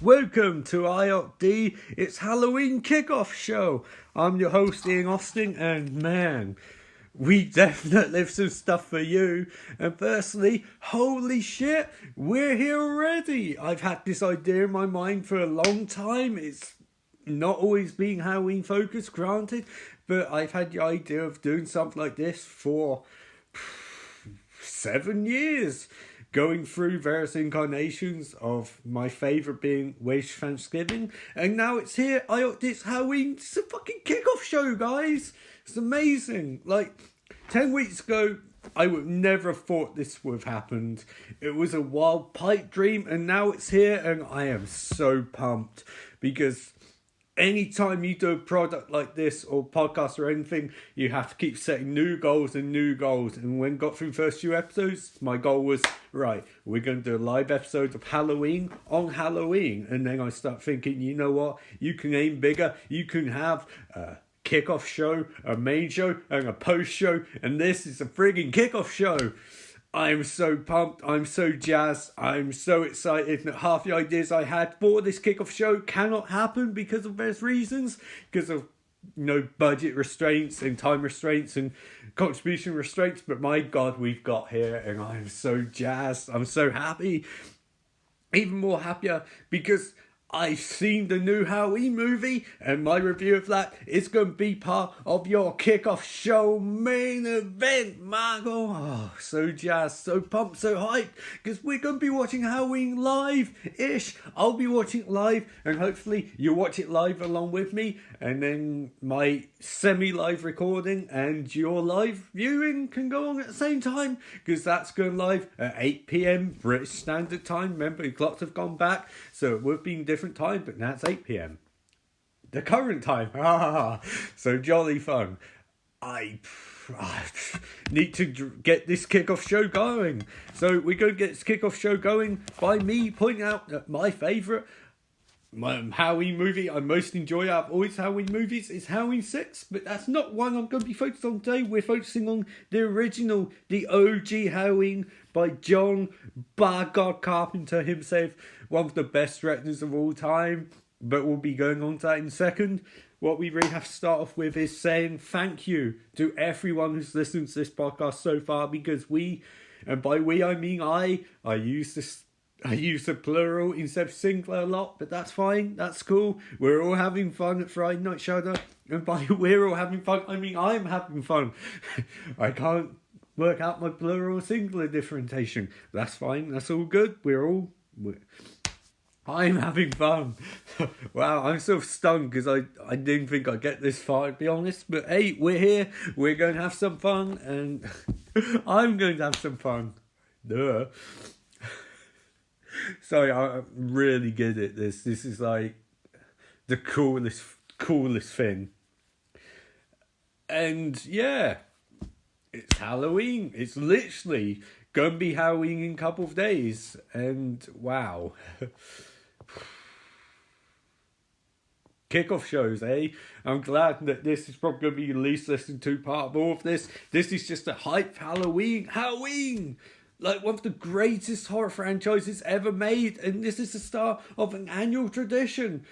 Welcome to IOD. It's Halloween Kickoff Show. I'm your host Ian Austin, and man, we definitely have some stuff for you. And firstly, holy shit, we're here already. I've had this idea in my mind for a long time. It's not always being Halloween focused, granted, but I've had the idea of doing something like this for 7 years. Going through various incarnations of my favourite being Wish Thanksgiving, and now it's here. It's Halloween. It's a fucking kickoff show, guys. It's amazing. Like 10 weeks ago, I would never have thought this would have happened. It was a wild pipe dream, and now it's here, and I am so pumped because anytime you do a product like this or podcast or anything, you have to keep setting new goals. And when I got through the first few episodes, my goal was, right, we're going to do a live episode of Halloween on Halloween. And then I start thinking, you know what? You can aim bigger. You can have a kickoff show, a main show, and a post show. And this is a frigging kickoff show. I'm so pumped, I'm so jazzed, I'm so excited that half the ideas I had for this kickoff show cannot happen because of various reasons, because of, budget restraints and time restraints and contribution restraints, but my God, we've got here, and I'm so jazzed, I'm so happy, even more happier because I've seen the new Halloween movie, and my review of that is going to be part of your kickoff show main event, Margot. Oh, so jazzed, so pumped, so hyped, because we're going to be watching Halloween live-ish. I'll be watching it live, and hopefully you watch it live along with me, and then my semi-live recording and your live viewing can go on at the same time, because that's going live at 8 p.m. British Standard Time. Remember, the clocks have gone back, so it would have been different time, but now it's 8 p.m. the current time. So jolly fun. I need to get this kickoff show going, so we're going to get this kickoff show going by me pointing out that my favourite Halloween movie I most enjoy out of all these Halloween movies is Halloween 6, but that's not one I'm going to be focused on today. We're focusing on the original, the OG Halloween by John God Carpenter himself, one of the best directors of all time, but we'll be going on to that in a second. What we really have to start off with is saying thank you to everyone who's listened to this podcast so far, because we, and by we I mean I use the plural instead of singular a lot, but that's fine, that's cool. We're all having fun at Friday Night Shudder, and by we're all having fun, I mean I'm having fun. I can't work out my plural singular differentiation. That's fine, that's all good. I'm having fun. Wow, I'm so stunned because I didn't think I'd get this far, to be honest. But hey, we're here, we're going to have some fun, and I'm going to have some fun. Duh. Sorry, I'm really good at this. This is like the coolest thing. And yeah, it's Halloween. It's literally going to be Halloween in a couple of days. And wow. Kickoff shows, eh? I'm glad that this is probably going to be the least listened to part of all of this. This is just a hype Halloween! Like one of the greatest horror franchises ever made, and this is the start of an annual tradition.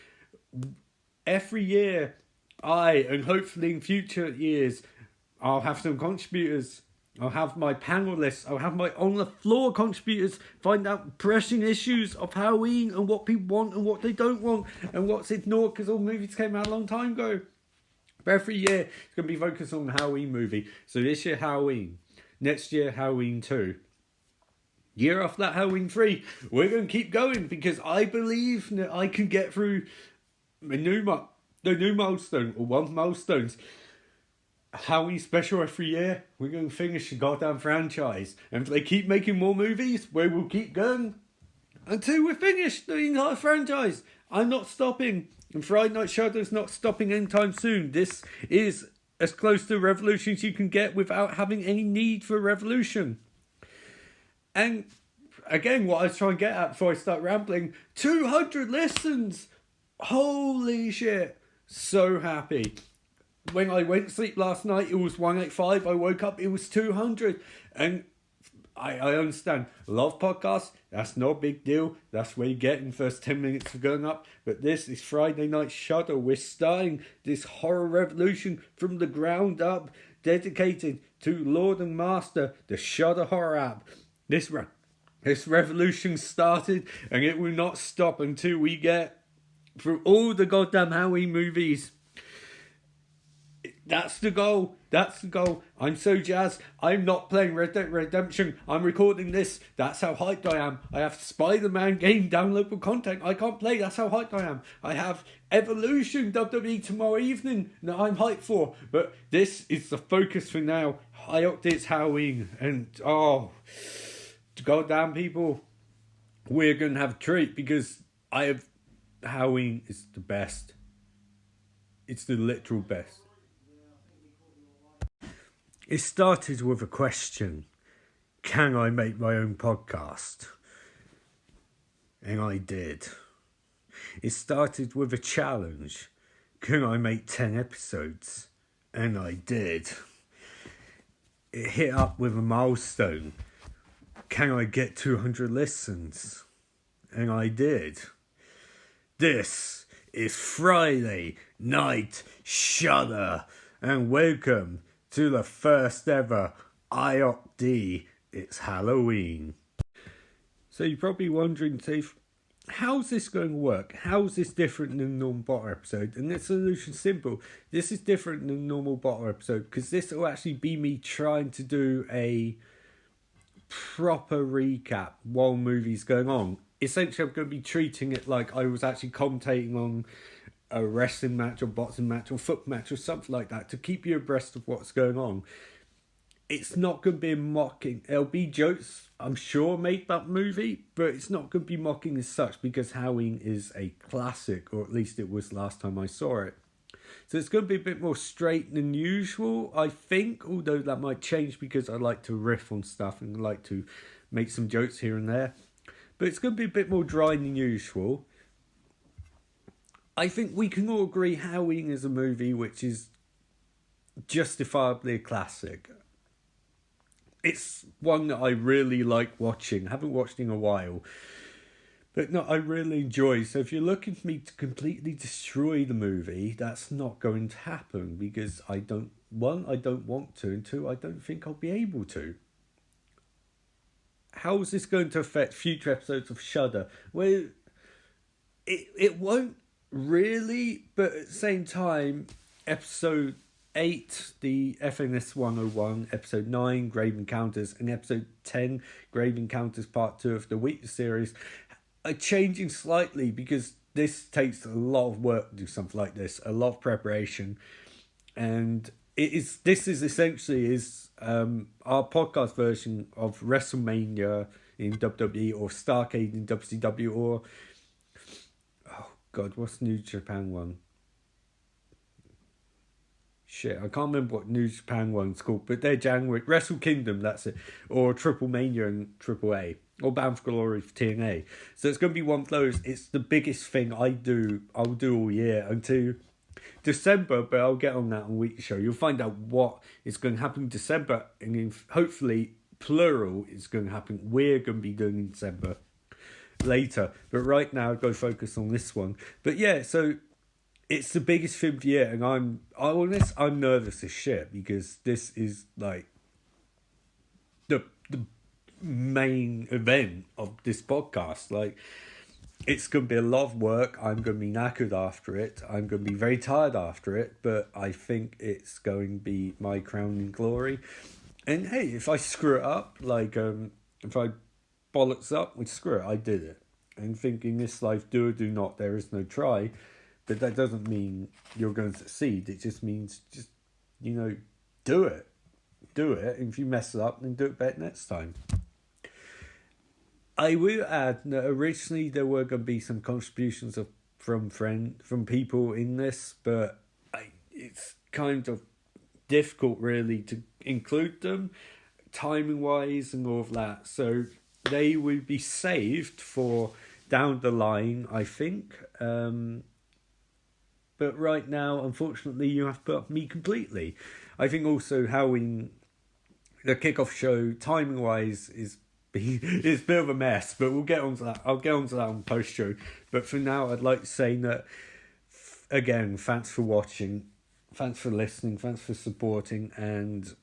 Every year, and hopefully in future years, I'll have some contributors. I'll have my panelists. I'll have my on-the-floor contributors find out pressing issues of Halloween and what people want and what they don't want and what's ignored because all movies came out a long time ago. But every year, it's going to be focused on the Halloween movie. So this year, Halloween. Next year, Halloween 2. Year after that, Halloween 3. We're going to keep going because I believe that I can get through the new milestone, or one of the milestones. Halloween special every year. We're going to finish the goddamn franchise, and if they keep making more movies, we will keep going until we're finished the entire franchise. I'm not stopping, and Friday Night Shudder is not stopping anytime soon. This is as close to revolution as you can get without having any need for revolution. And again, what I was trying to get at before I start rambling, 200 listens. Holy shit, so happy. When I went to sleep last night, it was 185. I woke up, it was 200. And I understand. A lot of podcasts, that's no big deal. That's where you get in the first 10 minutes of going up. But this is Friday Night Shudder. We're starting this horror revolution from the ground up, dedicated to Lord and Master, the Shudder horror app. This revolution started, and it will not stop until we get through all the goddamn Halloween movies. That's the goal. That's the goal. I'm so jazzed. I'm not playing Red Dead Redemption. I'm recording this. That's how hyped I am. I have Spider-Man game downloadable content. I can't play. That's how hyped I am. I have Evolution WWE tomorrow evening that I'm hyped for. But this is the focus for now. It's Halloween. And, goddamn people, we're going to have a treat because Halloween is the best. It's the literal best. It started with a question. Can I make my own podcast? And I did. It started with a challenge. Can I make 10 episodes? And I did. It hit up with a milestone. Can I get 200 listens? And I did. This is Friday Night Shudder. And welcome to the first ever IOPD. It's Halloween. So you're probably wondering, Steve, how's this going to work? How's this different than a normal bottle episode? And the solution's simple. This is different than a normal bottle episode because this will actually be me trying to do a proper recap while movies going on. Essentially, I'm going to be treating it like I was actually commentating on a wrestling match or boxing match or football match or something like that to keep you abreast of what's going on. It's not going to be mocking. There'll be jokes, I'm sure, made about the movie, but it's not going to be mocking as such because Halloween is a classic, or at least it was last time I saw it. So it's going to be a bit more straight than usual, I think, although that might change because I like to riff on stuff and like to make some jokes here and there. But it's going to be a bit more dry than usual. I think we can all agree Halloween is a movie which is justifiably a classic. It's one that I really like watching. I haven't watched in a while. But no, I really enjoy. So if you're looking for me to completely destroy the movie, that's not going to happen. Because I don't want to. And two, I don't think I'll be able to. How is this going to affect future episodes of Shudder? Well, it won't really, but at the same time, episode 8, the FNS 101, episode 9, Grave Encounters, and episode 10, Grave Encounters Part 2 of the Weekly series, are changing slightly because this takes a lot of work to do something like this, a lot of preparation, and this is essentially our podcast version of WrestleMania in WWE or Starrcade in WCW or God, what's New Japan one? Shit, I can't remember what New Japan one's called, but they're January. Wrestle Kingdom, that's it. Or Triple Mania and Triple A. Or Bound for Glory for TNA. So it's going to be one of those. It's the biggest thing I'll do all year until December, but I'll get on that on Weekly Show. You'll find out what is going to happen in December, and hopefully, plural, is going to happen. We're going to be doing in December later, but right now I'll go focus on this one. But yeah, so it's the biggest film of the year, and I'm nervous as shit because this is like the main event of this podcast. Like, it's going to be a lot of work. I'm going to be knackered after it. I'm going to be very tired after it, but I think it's going to be my crowning glory. And hey, if I screw it up, like if I bollocks up, well, screw it, I did it. And thinking this life, do or do not, there is no try. But that doesn't mean you're going to succeed. It just means do it. Do it. And if you mess it up, then do it better next time. I will add that originally there were going to be some contributions from people in this, but it's kind of difficult really to include them timing wise and all of that. So they will be saved for down the line, I think. But right now, unfortunately, you have to put up me completely. I think also Halloween the kickoff show, timing wise, is it's a bit of a mess, but we'll get onto that. I'll get onto that on post show. But for now, I'd like to say that again, thanks for watching, thanks for listening, thanks for supporting, and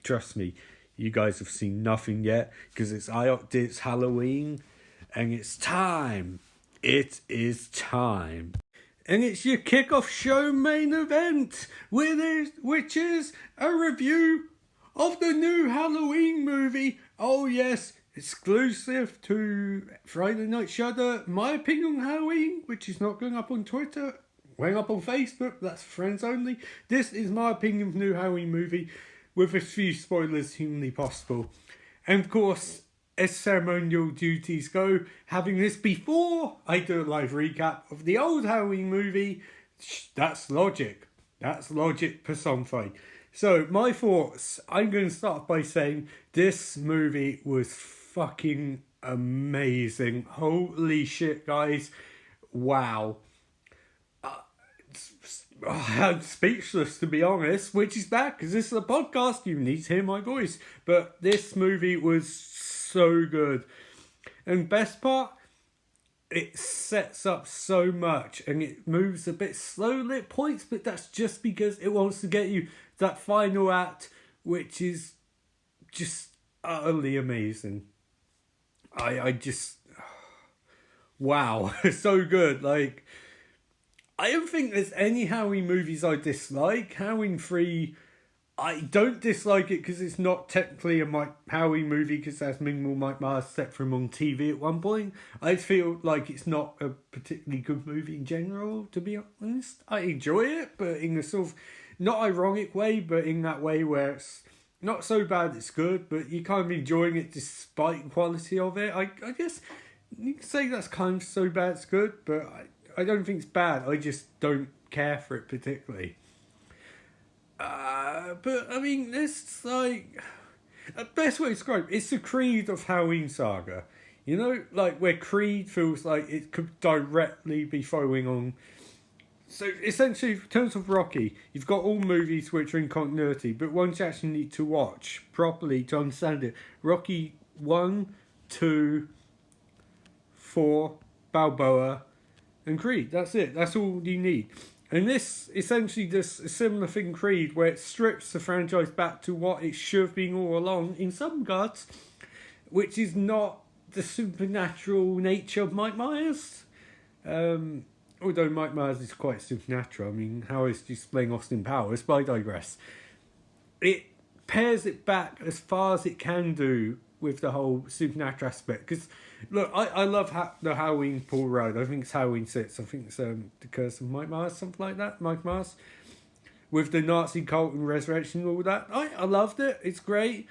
trust me, you guys have seen nothing yet because it's Halloween, and it's time. It is time. And it's your kickoff show main event, which is a review of the new Halloween movie. Oh yes, exclusive to Friday Night Shudder. My opinion on Halloween, which is not going up on Twitter, going up on Facebook. That's friends only. This is my opinion of the new Halloween movie, with as few spoilers humanly possible. And of course, as ceremonial duties go, having this before I do a live recap of the old Halloween movie, that's logic. That's logic personified. So, my thoughts. I'm going to start by saying this movie was fucking amazing. Holy shit, guys. Wow. I'm speechless, to be honest, which is bad because this is a podcast. You need to hear my voice. But this movie was so good. And best part, it sets up so much and it moves a bit slowly at points, but that's just because it wants to get you that final act, which is just utterly amazing. I just, wow, so good. Like, I don't think there's any Halloween movies I dislike. Halloween 3, I don't dislike it because it's not technically a Halloween movie because that's minimal Mike Myers set from on TV at one point. I feel like it's not a particularly good movie in general, to be honest. I enjoy it, but in a sort of not ironic way, but in that way where it's not so bad it's good, but you're kind of enjoying it despite the quality of it. I guess you can say that's kind of so bad it's good, but I don't think it's bad. I just don't care for it particularly. But I mean, it's like the best way to describe it, it's the Creed of Halloween saga. You know, like where Creed feels like it could directly be following on. So essentially, in terms of Rocky, you've got all movies which are in continuity, but ones you actually need to watch properly to understand it. Rocky 1, 2, 4, Balboa, and Creed. That's it. That's all you need. And this essentially does a similar thing Creed, where it strips the franchise back to what it should have been all along in some regards, which is not the supernatural nature of Mike Myers. Although Mike Myers is quite supernatural. I mean, how is displaying Austin Powers? But I digress. It pairs it back as far as it can do with the whole supernatural aspect. Because, look, I love the Halloween Paul Rudd. I think it's Halloween 6. I think it's The Curse of Mike Myers, something like that. Mike Myers. With the Nazi cult and resurrection and all that. I loved it. It's great.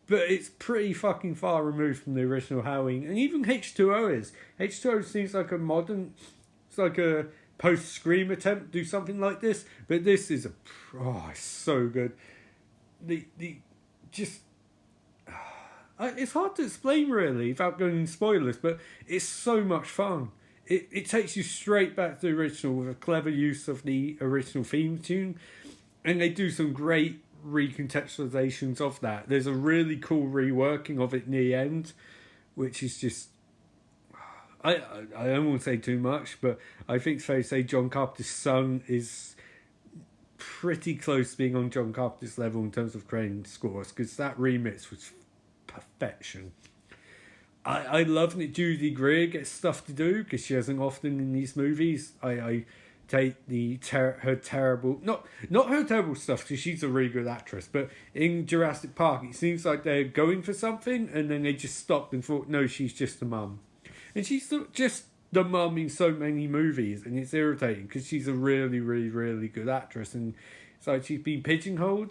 But it's pretty fucking far removed from the original Halloween. And even H2O is. H2O seems like a modern... It's like a post-Scream attempt to do something like this. But this is it's so good. It's hard to explain really without going into spoilers, but it's so much fun. It takes you straight back to the original with a clever use of the original theme tune, and they do some great recontextualizations of that. There's a really cool reworking of it near the end, which is just... I don't want to say too much, but I think it's fair to say John Carpenter's son is pretty close to being on John Carpenter's level in terms of creating scores, because that remix was perfection. I love that Judy Greer gets stuff to do because she hasn't often in these movies. I take her terrible not her terrible stuff because she's a really good actress, but in Jurassic Park it seems like they're going for something and then they just stopped and thought, no, she's just a mum, and she's just the mum in so many movies, and it's irritating because she's a really really really good actress, and it's like she's been pigeonholed.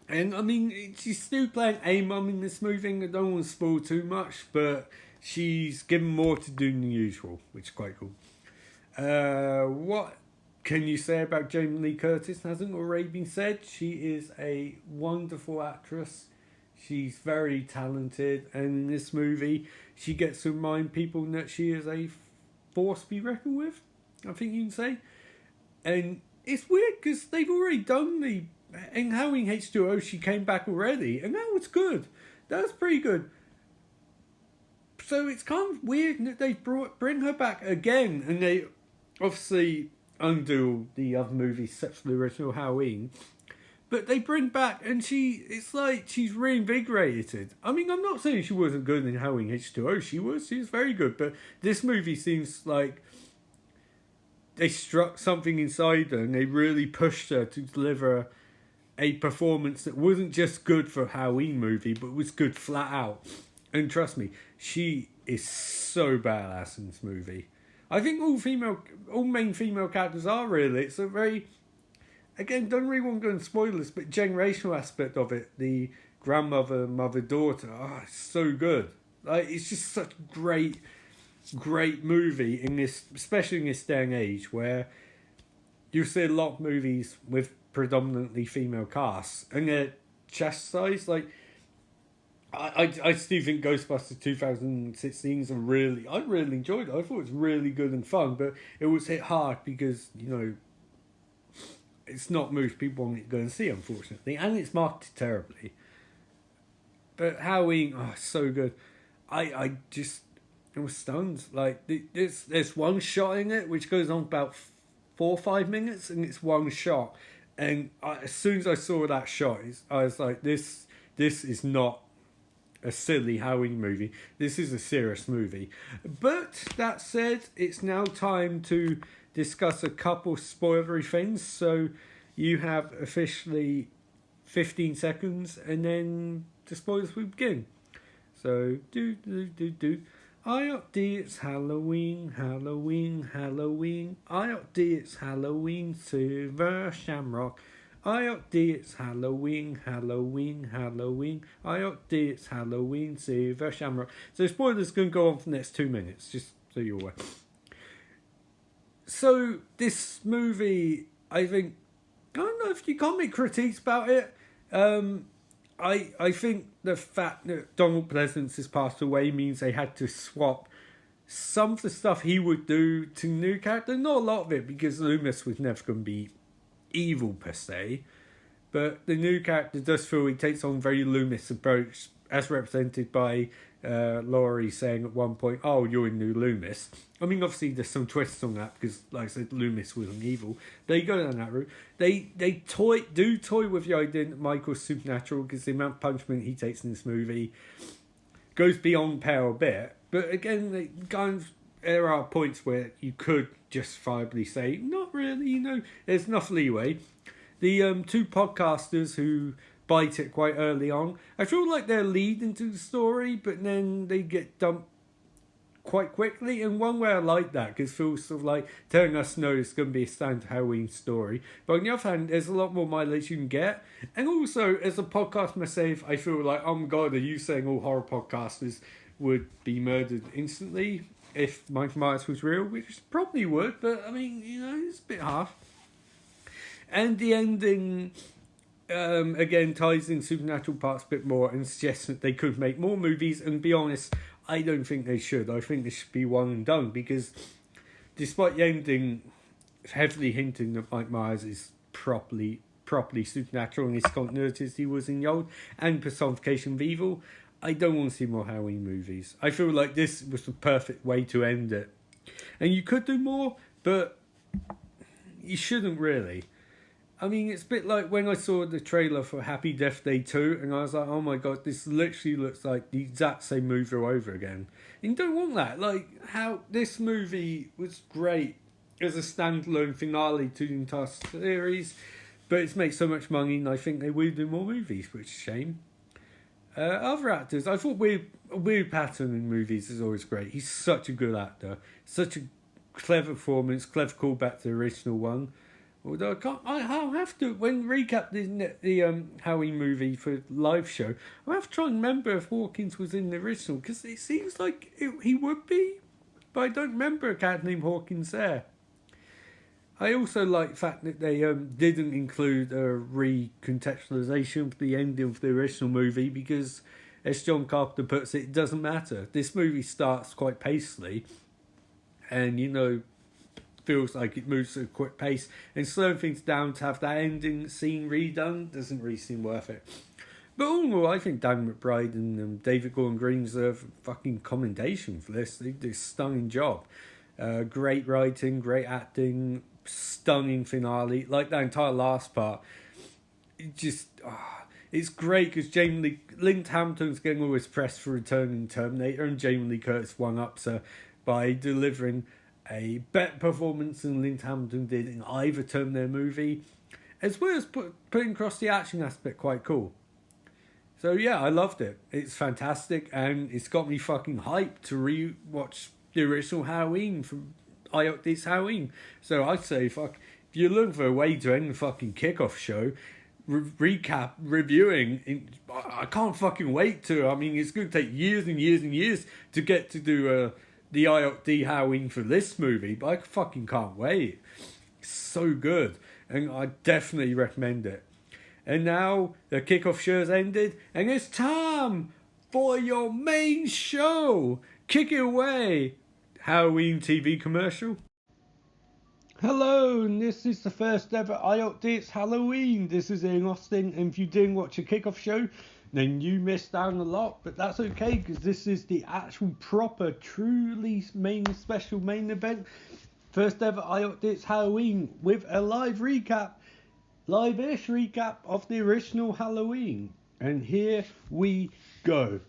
And I mean, she's still playing a mum in this movie. I don't want to spoil too much, but she's given more to do than usual, which is quite cool. What can you say about Jamie Lee Curtis? Hasn't already been said. She is a wonderful actress. She's very talented, and in this movie, she gets to remind people that she is a force to be reckoned with, I think you can say. And it's weird because they've already done the in Halloween H2O, she came back already, and that was good. That was pretty good. So it's kind of weird that they bring her back again, and they obviously undo the other movies, except for the original Halloween. But they bring back, and it's like she's reinvigorated. I mean, I'm not saying she wasn't good in Halloween H2O. She was very good. But this movie seems like they struck something inside her, and they really pushed her to deliver a performance that wasn't just good for a Halloween movie, but was good flat out. And trust me, she is so badass in this movie. I think all main female characters are really. It's a very, again, don't really want to go and spoil this, but generational aspect of it, the grandmother, mother, daughter, it's so good. Like, it's just such a great movie in this, especially in this day and age where you see a lot of movies with predominantly female casts and their chest size. Like, I still think Ghostbusters 2016 is I really enjoyed it. I thought it was really good and fun, but it was hit hard because, it's not movies people want to go and see, unfortunately, and it's marketed terribly. But Halloween, so good. I was stunned. Like, there's one shot in it which goes on about 4 or 5 minutes, and it's one shot. And as soon as I saw that shot, I was like, this is not a silly Halloween movie. This is a serious movie. But that said, it's now time to discuss a couple spoilery things. So you have officially 15 seconds, and then the spoilers will begin. So I.D. it's Halloween, Halloween, Halloween. I.D. it's Halloween, Silver Shamrock. I.D. it's Halloween, Halloween, Halloween. I.D. it's Halloween, Silver Shamrock. So spoilers going to go on for the next 2 minutes, just so you're aware. So this movie, I think, I don't know if you can't make critiques about it. I think the fact that Donald Pleasance has passed away means they had to swap some of the stuff he would do to new character. Not a lot of it, because Loomis was never going to be evil per se. But the new character does feel he takes on very Loomis approach, as represented by Laurie saying at one point, "Oh, you're a new Loomis." I mean, obviously there's some twists on that because, like I said, Loomis wasn't evil. They go down that route. They toy with the idea that Michael's supernatural, because the amount of punishment he takes in this movie goes beyond pale a bit. But again, there are points where you could justifiably say, not really. There's enough leeway. The two podcasters who bite it quite early on, I feel like they're leading to the story, but then they get dumped quite quickly. In one way I like that, because it feels sort of like telling us no, it's going to be a standard Halloween story. But on the other hand, there's a lot more mileage you can get. And also, as a podcast myself, I feel like, oh my god, are you saying all horror podcasters would be murdered instantly if Mike Myers was real? Which probably would, but I mean, it's a bit harsh. And the ending again ties in supernatural parts a bit more and suggests that they could make more movies. And be honest, I don't think they should. I think this should be one and done, because despite the ending heavily hinting that Mike Myers is properly supernatural in his continuity as he was in the old, and personification of evil, I don't want to see more Halloween movies. I feel like this was the perfect way to end it. And you could do more, but you shouldn't really. I mean, it's a bit like when I saw the trailer for Happy Death Day 2, and I was like, oh my god, this literally looks like the exact same movie over again. And you don't want that. Like, how this movie was great as a standalone finale to the entire series, but it's made so much money, and I think they will do more movies, which is a shame. Other actors, I thought Will Patton in movies is always great. He's such a good actor. Such a clever performance, clever callback to the original one. Although I'll have to, when recap the Halloween movie for live show, I'll have to try and remember if Hawkins was in the original, because it seems like he would be, but I don't remember a cat named Hawkins there. I also like the fact that they didn't include a recontextualization of the ending of the original movie, because, as John Carpenter puts it doesn't matter. This movie starts quite pacefully, and feels like it moves at a quick pace, and slowing things down to have that ending scene redone doesn't really seem worth it. But all in all, I think Dan McBride and David Gordon Green deserve fucking commendation for this. They did a stunning job. Great writing, great acting, stunning finale. Like that entire last part. It just... it's great because Jamie Lee Hamilton's getting all this press for returning Terminator, and Jamie Lee Curtis one-ups her by delivering a better performance than Lynn Hamilton did in either Terminator movie, as well as putting across the action aspect quite cool. So yeah, I loved it. It's fantastic, and it's got me fucking hyped to re-watch the original Halloween from this Halloween. So I'd say, fuck, if you're looking for a way to end the fucking Kickoff show, reviewing, I can't fucking wait to. I mean, it's going to take years and years and years to get to do the IOD Halloween for this movie, but I fucking can't wait. It's so good, and I definitely recommend it. And now the Kickoff show's ended, and it's time for your main show. Kick it away, Halloween TV commercial. Hello, and this is the first ever IOT's Halloween. This is Ian Austin, and if you didn't watch a Kickoff show, then you missed out on a lot, but that's okay, because this is the actual proper, truly special main event. First ever IOT's Halloween with a live-ish recap of the original Halloween. And here we go.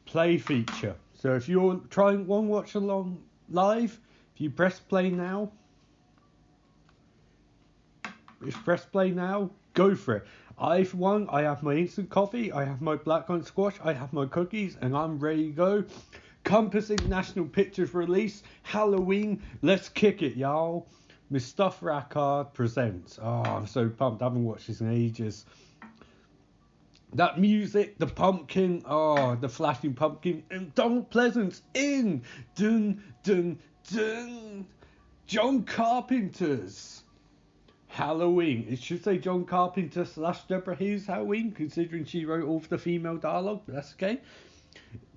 Play feature. So if you're trying one watch along live, if you press play now, go for it. I have my instant coffee, I have my blackcurrant squash, I have my cookies, and I'm ready to go. Compass International Pictures release, Halloween, let's kick it, y'all. Mustafa Akkad presents. Oh, I'm so pumped. I haven't watched this in ages. That music, the pumpkin, the flashing pumpkin, and Donald Pleasance in. Dun, dun, dun. John Carpenter's Halloween. It should say John Carpenter / Deborah Hughes Halloween, considering she wrote all of the female dialogue, but that's okay.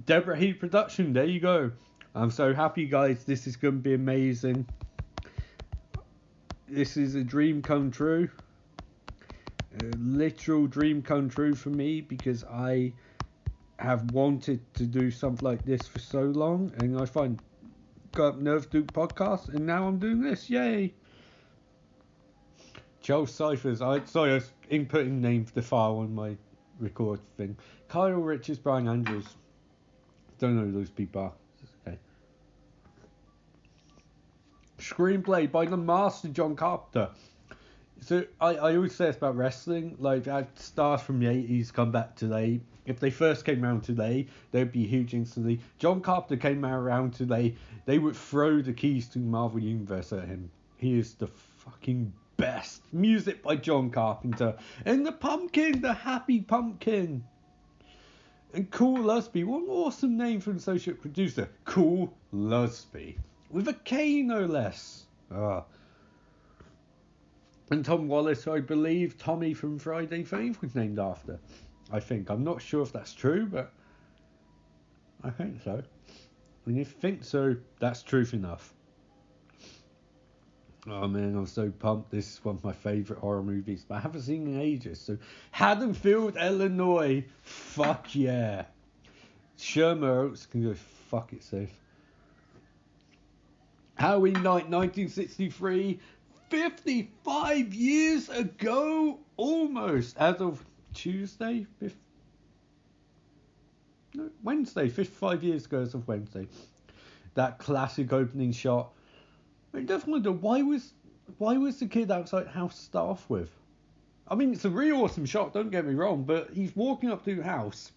Deborah Hughes production, there you go. I'm so happy, guys. This is going to be amazing. This is a dream come true. A literal dream come true for me, because I have wanted to do something like this for so long, and I got up nerve to do podcasts, and now I'm doing this. Yay! Joel Cyphers. I was inputting name for the file on my record thing. Kyle Richards, Brian Andrews. Don't know who those people are. Okay. Screenplay by the master John Carpenter. So I always say this about wrestling, like stars from the 80s come back today. If they first came around today, they'd be huge instantly. John Carpenter came around today, they would throw the keys to the Marvel Universe at him. He is the fucking best. Music by John Carpenter. And the pumpkin, the happy pumpkin. And Cool Lusby, what an awesome name for an associate producer. Cool Lusby. With a K, no less. And Tom Wallace, I believe Tommy from Friday 13th was named after. I think. I'm not sure if that's true, but I think so. And if you think so, that's truth enough. Oh man, I'm so pumped. This is one of my favourite horror movies, but I haven't seen it in ages. So, Haddonfield, Illinois. Fuck yeah. Sherman Oaks can go fuck itself. Halloween night 1963. 55 years ago, almost, as of Tuesday, Wednesday, 55 years ago as of Wednesday. That classic opening shot. I definitely wonder, why was the kid outside the house to start off with? I mean, it's a really awesome shot, don't get me wrong, but he's walking up to the house,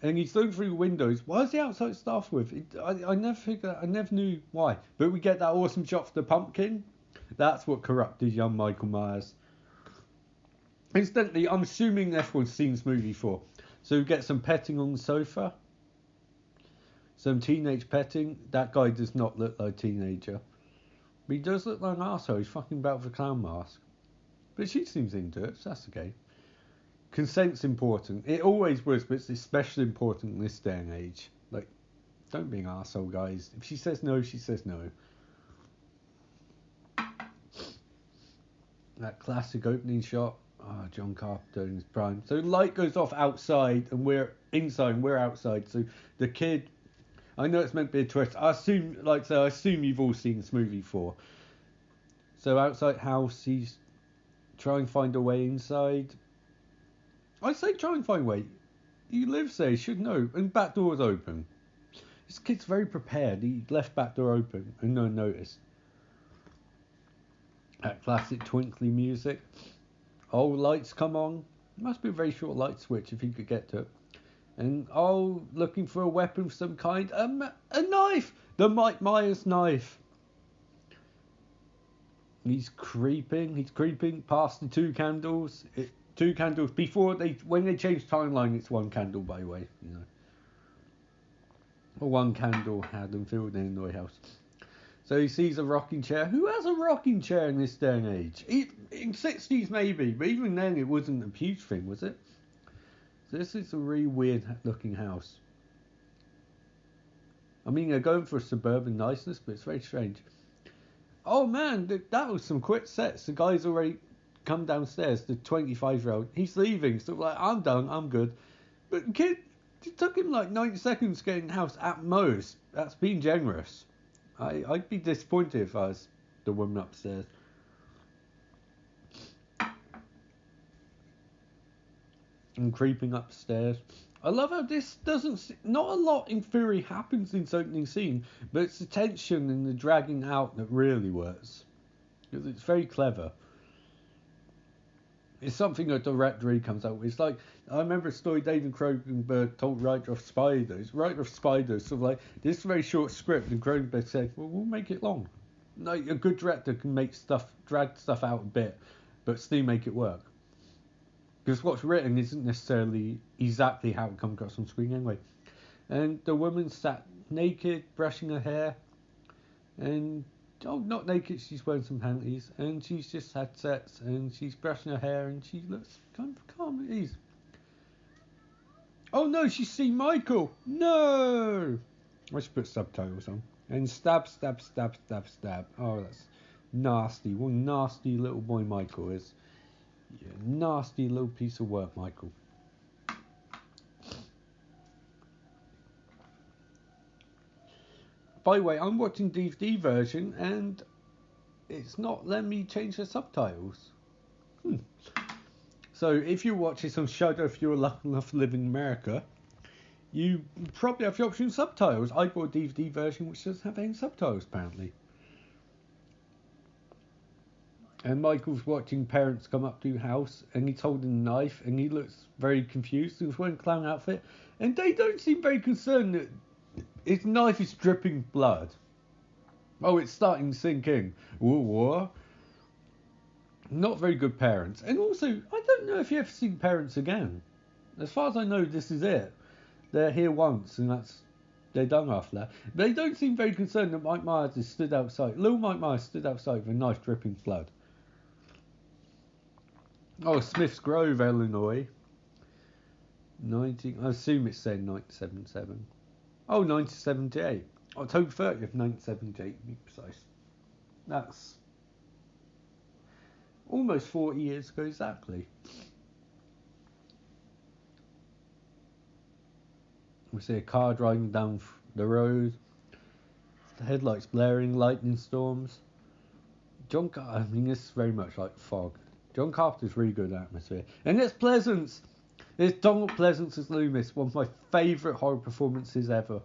and he's looking through the windows. Why is he outside to start off with? I never knew why. But we get that awesome shot for the pumpkin. That's what corrupted young Michael Myers. Incidentally, I'm assuming everyone's seen this movie before. So we get some petting on the sofa. Some teenage petting. That guy does not look like a teenager. But he does look like an arsehole. He's fucking about with a clown mask. But she seems into it, so that's okay. Consent's important. It always was, but it's especially important in this day and age. Like, don't be an arsehole, guys. If she says no, she says no. That classic opening shot. Oh, John Carpenter in his prime. So the light goes off outside and we're inside and we're outside. So the kid, I know it's meant to be a twist. I assume you've all seen this movie before. So outside house, he's trying to find a way inside. I say try and find a way. He lives there, he should know. And back door's open. This kid's very prepared. He left back door open and no one noticed. That classic twinkly music. Oh, lights come on. It must be a very short light switch if you could get to it. And looking for a weapon of some kind. A knife! The Mike Myers knife. He's creeping past the two candles. Two candles before when they changed timeline, it's one candle, by the way. You know. Or one candle had them filled in the house. So he sees a rocking chair. Who has a rocking chair in this day and age? In 60s maybe, but even then it wasn't a huge thing, was it? So this is a really weird looking house. I mean, they're going for a suburban niceness, but it's very strange. Oh man, that was some quick sets. The guy's already come downstairs, the 25-year-old. He's leaving, so like, I'm done, I'm good. But the kid, it took him like 90 seconds to get in the house at most. That's being generous. I'd be disappointed if I was the woman upstairs. And creeping upstairs. I love how this not a lot in theory happens in this opening scene, but it's the tension and the dragging out that really works. Because it's very clever. It's something a director really comes out with. It's like, I remember a story David Cronenberg told writer of Spiders. Writer of Spiders, sort of like, this is a very short script, and Cronenberg said, well, we'll make it long. Like, a good director can drag stuff out a bit, but still make it work. Because what's written isn't necessarily exactly how it comes across on screen anyway. And the woman sat naked, brushing her hair, and not naked, she's wearing some panties, and she's just had sex, and she's brushing her hair, and she looks kind of calm at ease. Oh no, she's seen Michael! No! I should put subtitles on. And stab, stab, stab, stab, stab. Oh, that's nasty. What a nasty little boy Michael is. Yeah, nasty little piece of work, Michael. By the way, I'm watching DVD version and it's not letting me change the subtitles. So if you watch this on Shudder, if you're lucky enough to live in America, you probably have the option of subtitles. I bought a DVD version which doesn't have any subtitles apparently. And Michael's watching parents come up to the house and he's holding a knife and he looks very confused. He's wearing a clown outfit and they don't seem very concerned that his knife is dripping blood. Oh, it's starting to sink in. What? Not very good parents. And also, I don't know if you ever seen Parents again. As far as I know, this is it. They're here once and they're done after that. But they don't seem very concerned that Mike Myers has stood outside. Little Mike Myers stood outside with a knife dripping blood. Oh, Smith's Grove, Illinois. I assume it said 1977. Oh, 1978. October 30th, 1978, to be precise. That's almost 40 years ago exactly. We see a car driving down the road. The headlights blaring, lightning storms. I mean, this is very much like fog. John Carpenter's really good at atmosphere. And it's Pleasance. It's Donald Pleasance as Loomis, one of my favourite horror performances ever.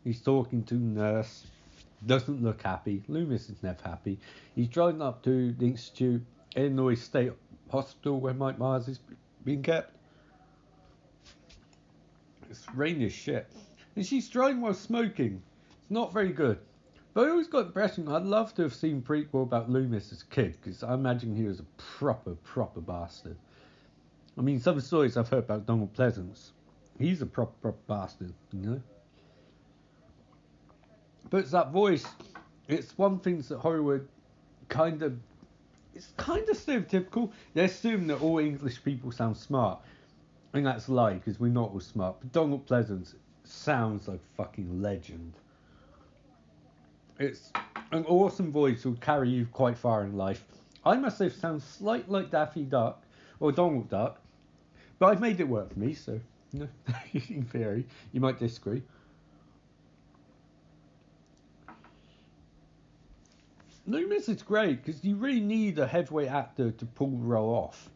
He's talking to the nurse. Doesn't look happy. Loomis is never happy. He's driving up to the Institute, Illinois State Hospital, where Mike Myers is being kept. It's rainy as shit. And she's driving while smoking. It's not very good. But I always got the impression I'd love to have seen prequel about Loomis as a kid, because I imagine he was a proper bastard. I mean, some stories I've heard about Donald Pleasance, he's a proper bastard, you know? But it's that voice. It's one thing that Hollywood it's kind of stereotypical. They assume that all English people sound smart. And that's a lie, because we're not all smart. But Donald Pleasance sounds like a fucking legend. It's an awesome voice will carry you quite far in life. I must say, sounds slightly like Daffy Duck or Donald Duck, but I've made it work for me. So, you know, in theory, you might disagree. Loomis is great because you really need a heavyweight actor to pull the role off.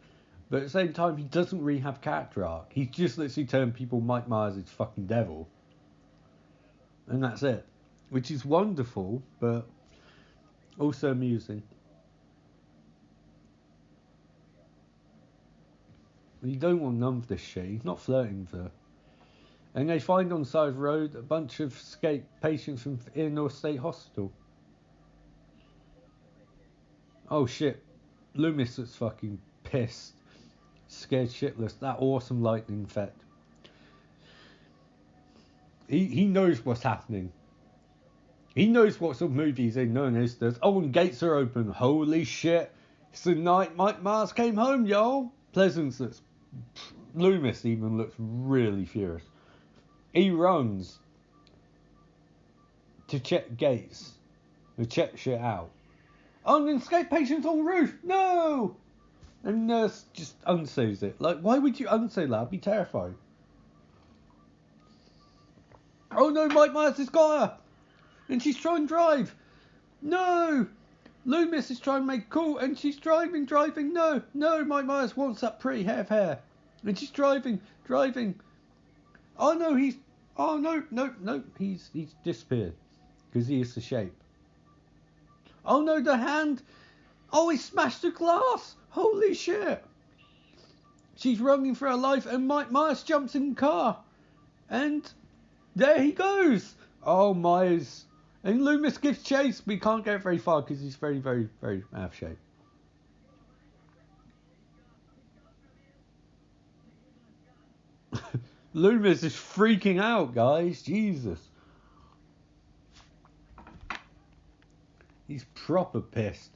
But at the same time, he doesn't really have character arc. He's just literally telling people Mike Myers is fucking devil. And that's it. Which is wonderful, but also amusing. You don't want none of this shit. He's not flirting with her. And they find on the side of the road a bunch of escaped patients from Illinois State Hospital. Oh shit. Loomis was fucking pissed. Scared shitless. That awesome lightning effect. He knows what's happening. He knows what sort of movie he's in. No one else does. Oh, and gates are open. Holy shit. It's the night Mike Myers came home, y'all. Pleasance looks... Loomis even looks really furious. He runs to check gates. To check shit out. Oh, an escape patient's on the roof. No! And nurse just unsews it. Like, why would you unsew that? I'd be terrified. Oh no, Mike Myers has got her! And she's trying to drive. No! Loomis is trying to make a call and she's driving. No, Mike Myers wants that pretty head of hair. And she's driving. Oh no, he's disappeared. Because he is the shape. Oh no, the hand! Oh, he smashed the glass! Holy shit! She's running for her life and Mike Myers jumps in the car. And there he goes! Oh, Myers. And Loomis gives chase, but he can't get very far because he's very, very, very out of shape. Loomis is freaking out, guys. Jesus. He's proper pissed.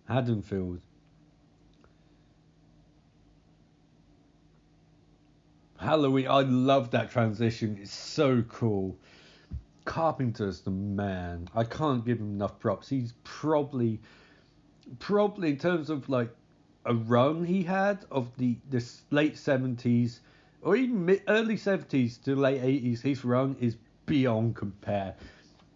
Haddonfield. Halloween. I love that transition. It's so cool. Carpenter's the man. I can't give him enough props. He's probably in terms of like a run he had of the late 70s or even early 70s to late 80s, his run is beyond compare.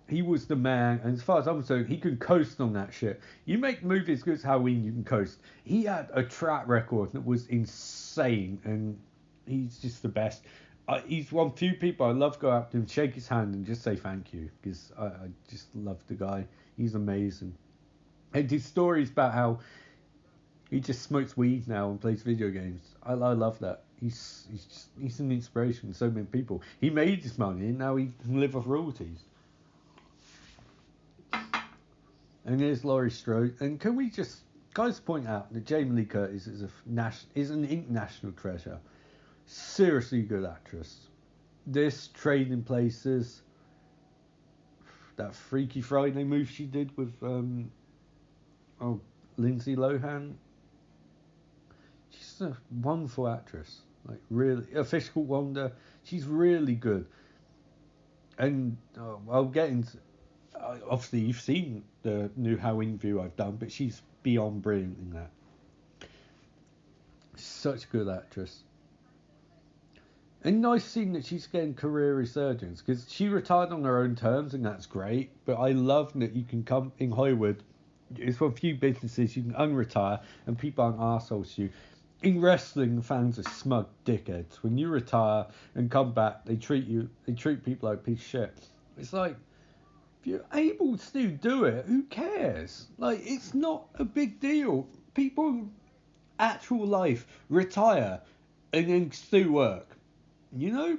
He was the man, and as far as I'm concerned, he could coast on that shit. You make movies as good as Halloween, you can coast. He had a track record that was insane, and he's just the best. He's one of the few people I love go up to him, shake his hand, and just say thank you, because I just love the guy. He's amazing. And his stories about how he just smokes weed now and plays video games. I love that. He's an inspiration to so many people. He made his money, and now he can live off royalties. And here's Laurie Strode. And can we just guys point out that Jamie Lee Curtis is an international treasure. Seriously good actress. This Trading Places, that Freaky Friday movie she did with Lindsay Lohan. She's a wonderful actress. Like really, a physical wonder. She's really good. And I'll get into. Obviously, you've seen the new Halloween review I've done, but she's beyond brilliant in that. Such a good actress. And nice seeing that she's getting career resurgence, because she retired on her own terms, and that's great. But I love that you can come in Hollywood. It's one of few businesses you can unretire, and people aren't arseholes to you. In wrestling, fans are smug dickheads. When you retire and come back, they treat people like a piece of shit. It's like, if you're able to still do it, who cares? Like, it's not a big deal. People in actual life retire and then still work. You know,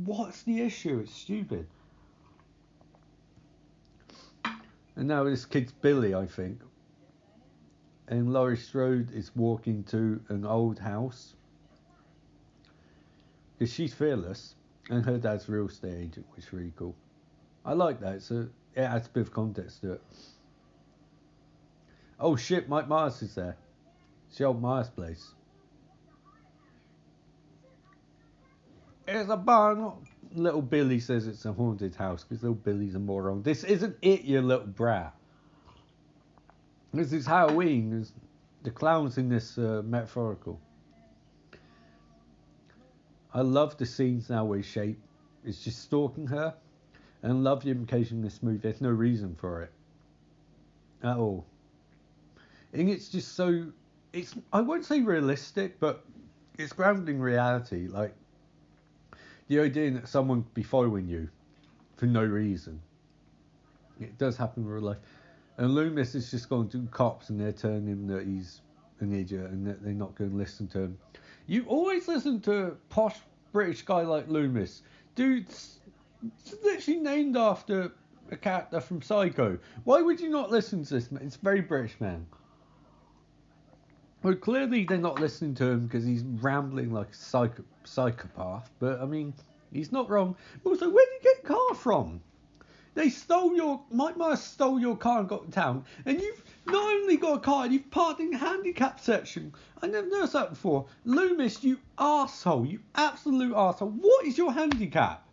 what's the issue? It's stupid. And now this kid's Billy, I think. And Laurie Strode is walking to an old house. Because she's fearless. And her dad's a real estate agent, which is really cool. I like that. It adds a bit of context to it. Oh shit, Mike Myers is there. It's the old Myers place. It's a barn. Little Billy says it's a haunted house because little Billy's a moron. This isn't it, you little brat. This is Halloween. The clown's in this metaphorical. I love the scenes now where Shape is just stalking her. And I love the implication in this movie. There's no reason for it. At all. And it's just so... It's, I won't say realistic, but it's grounded in reality. Like, the idea that someone could be following you for no reason. It does happen in real life. And Loomis is just going to cops and they're telling him that he's an idiot and that they're not going to listen to him. You always listen to a posh British guy like Loomis. Dude's literally named after a character from Psycho. Why would you not listen to this man? It's very British, man. Well, clearly they're not listening to him because he's rambling like a psychopath. But, I mean, he's not wrong. Also, where did you get a car from? They stole your... Mike Myers stole your car and got to town. And you've not only got a car, you've parked in the handicap section. I never noticed that before. Loomis, you arsehole. You absolute arsehole. What is your handicap?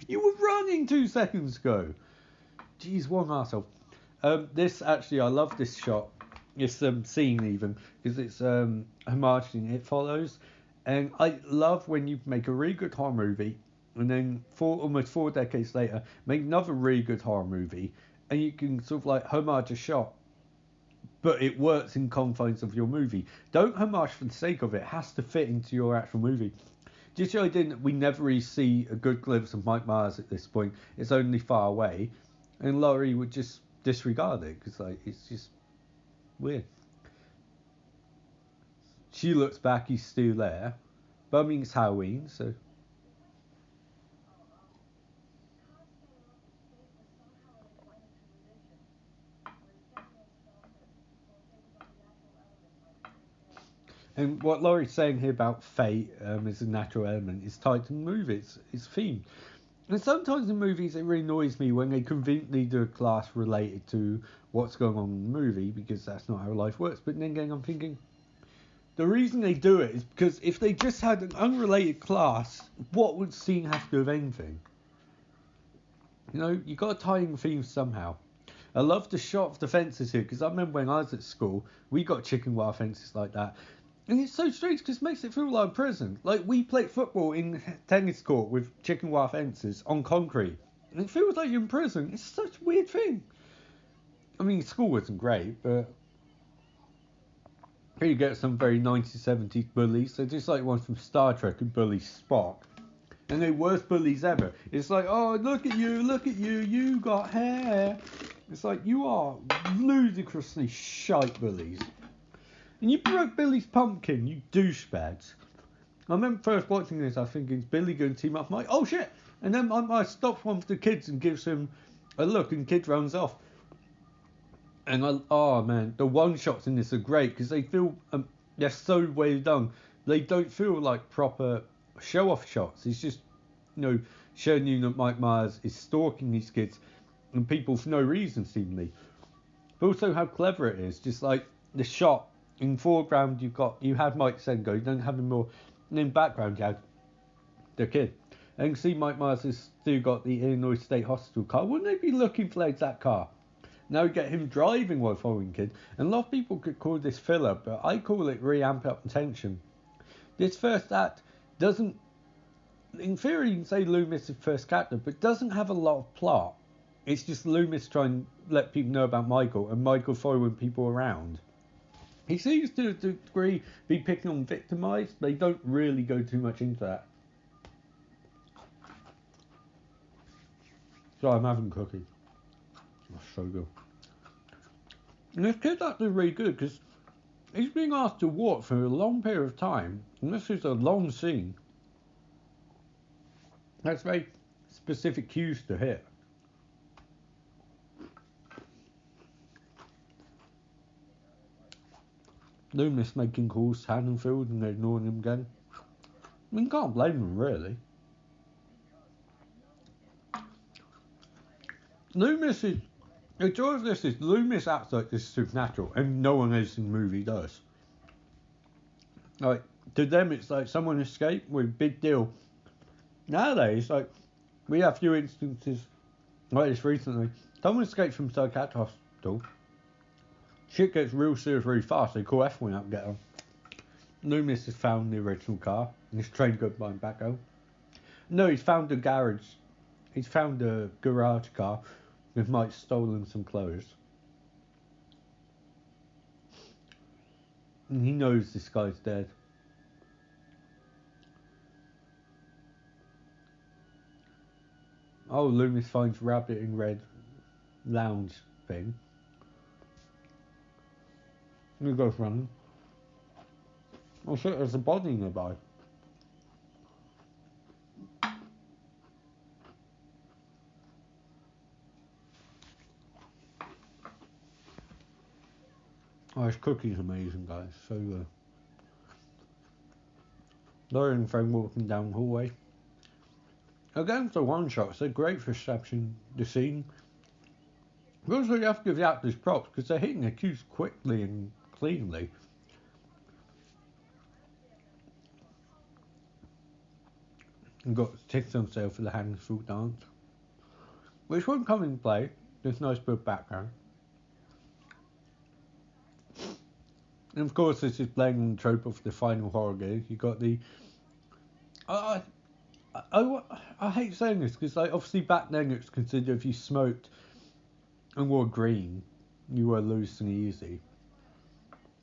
You were running 2 seconds ago. Jeez, what an arsehole. This, actually, I love this shot. This scene, even. Because it's homaging It Follows. And I love when you make a really good horror movie. And then almost 4 decades later, make another really good horror movie, and you can sort of like homage a shot, but it works in confines of your movie. Don't homage for the sake of it. It has to fit into your actual movie. Just the idea that we never really see a good glimpse of Mike Myers at this point. It's only far away, and Laurie would just disregard it because like it's just weird. She looks back, he's still there, but I mean it's Halloween, so. And what Laurie's saying here about fate as a natural element is tied to the movie. It's theme. And sometimes in movies it really annoys me when they conveniently do a class related to what's going on in the movie because that's not how life works. But then again, I'm thinking the reason they do it is because if they just had an unrelated class, what would scene have to do with anything? You know, you got to tie in themes somehow. I love the shot of the fences here because I remember when I was at school, we got chicken wire fences like that. And it's so strange because it makes it feel like prison. Like we played football in tennis court with chicken wire fences on concrete. And it feels like you're in prison. It's such a weird thing. I mean, school wasn't great, but here you get some very 1970s bullies. They're just like one from Star Trek who bullies Spock. And they're worst bullies ever. It's like, oh, look at you, you got hair. It's like, you are ludicrously shite bullies. And you broke Billy's pumpkin, you douchebags. I remember first watching this, I was thinking, is Billy going to team up? I'm like, oh shit! And then I stops one of the kids and gives him a look, and the kid runs off. And oh man, the one shots in this are great because they feel they're so well done. They don't feel like proper show-off shots. It's just, you know, showing you that Mike Myers is stalking these kids and people for no reason seemingly. But also how clever it is. Just like the shot. In foreground, you had Mike Sengo, you don't have him more. And in background, you had the kid. And you can see Mike Myers has still got the Illinois State Hospital car. Wouldn't they be looking for that car? Now we get him driving while following kid. And a lot of people could call this filler, but I call it re-amp up the tension. This first act doesn't, in theory, you can say Loomis is first character, but doesn't have a lot of plot. It's just Loomis trying to let people know about Michael and Michael following people around. He seems to a degree be picking on victimized, but they don't really go too much into that. So I'm having a cookie. That's so good. And this kid's actually really good because he's being asked to walk for a long period of time, and this is a long scene. That's very specific cues to hit. Loomis making calls to Haddonfield and they're ignoring him again. I mean, can't blame them really. Loomis is The joy of this is Loomis acts like this is supernatural, and no one else in the movie does. Like, to them, it's like someone escaped with big deal. Nowadays, like, we have few instances like this recently. Someone escaped from psychiatric hospital. Shit gets real serious really fast. They call F1 out and get them. Loomis has found the original car and he's trained to go behind back home. No, he's found a garage. He's found a garage car with Mike stolen some clothes. And he knows this guy's dead. Oh, Loomis finds rabbit in red lounge thing. He goes running. Oh shit, there's a body nearby. Oh, this cookie's amazing, guys. So good. Laurie and friend walking down the hallway. Again, it's a one shot, so great for establishing the scene. But also, you have to give the actors props because they're hitting their cues quickly and cleanly. And got tickets on sale for the hanging fruit dance, which won't come in play. There's a nice bit of background. And of course, this is playing the trope of the final horror game. You got the. I hate saying this because, like, obviously back then it's considered if you smoked and wore green, you were loose and easy.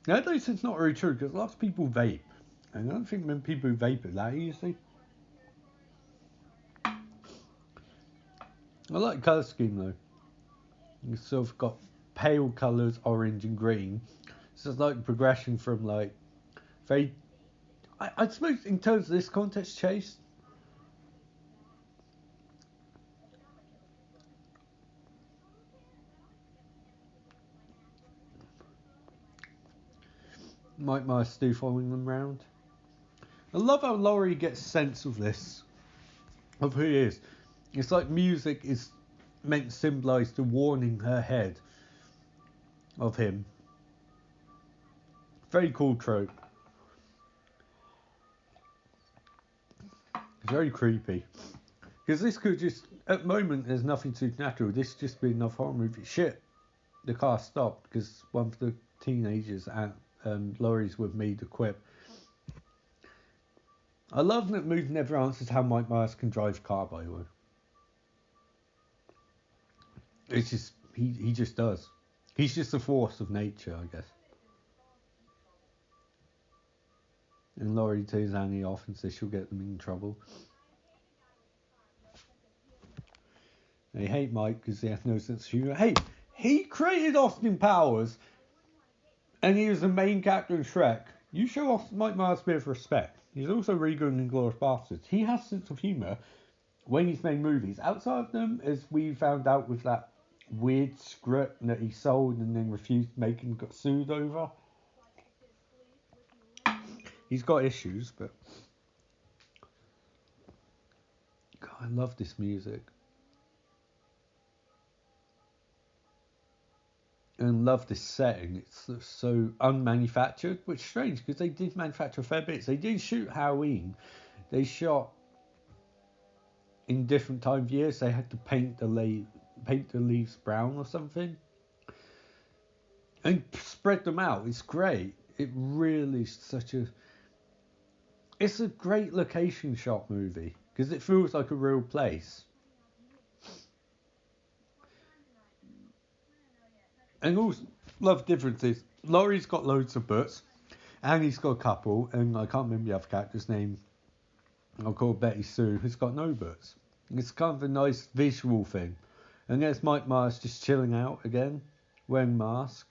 Nowadays it's not really true because lots of people vape, and I don't think many people vape it that easy. I like the colour scheme though. You've sort of got pale colours, orange and green. So it's like progression from like very. I suppose in terms of this context, chase. Mike Myers still following them round. I love how Laurie gets sense of this, of who he is. It's like music is meant to symbolise the warning in her head of him. Very cool trope. It's very creepy. Because this could just, at the moment, there's nothing supernatural. This could just be enough horror movie. Shit, the car stopped because one of the teenagers at Laurie's with me to quip. I love that movie never answers how Mike Myers can drive a car, by the way. It's just, he just does. He's just a force of nature, I guess. And Laurie tells Annie off and says she'll get them in trouble. They hate Mike because he has no sense of humour. Hey, he created Austin Powers and he was the main character in Shrek. You show Mike Myers a bit of respect. He's also really good in Inglourious Basterds. He has a sense of humour when he's made movies. Outside of them, as we found out with that weird script that he sold and then refused to make and got sued over. He's got issues, but God, I love this music. And love this setting. It's so unmanufactured, which is strange because they did manufacture a fair bit. They did shoot Halloween. They shot in different time of years. They had to paint the leaves brown or something, and spread them out. It's great. It really is such a. It's a great location shot movie because it feels like a real place. And also, love differences. Laurie's got loads of butts, and he's got a couple, and I can't remember the other character's name. I'll call Betty Sue, who's got no butts. It's kind of a nice visual thing. And there's Mike Myers just chilling out again, wearing a mask.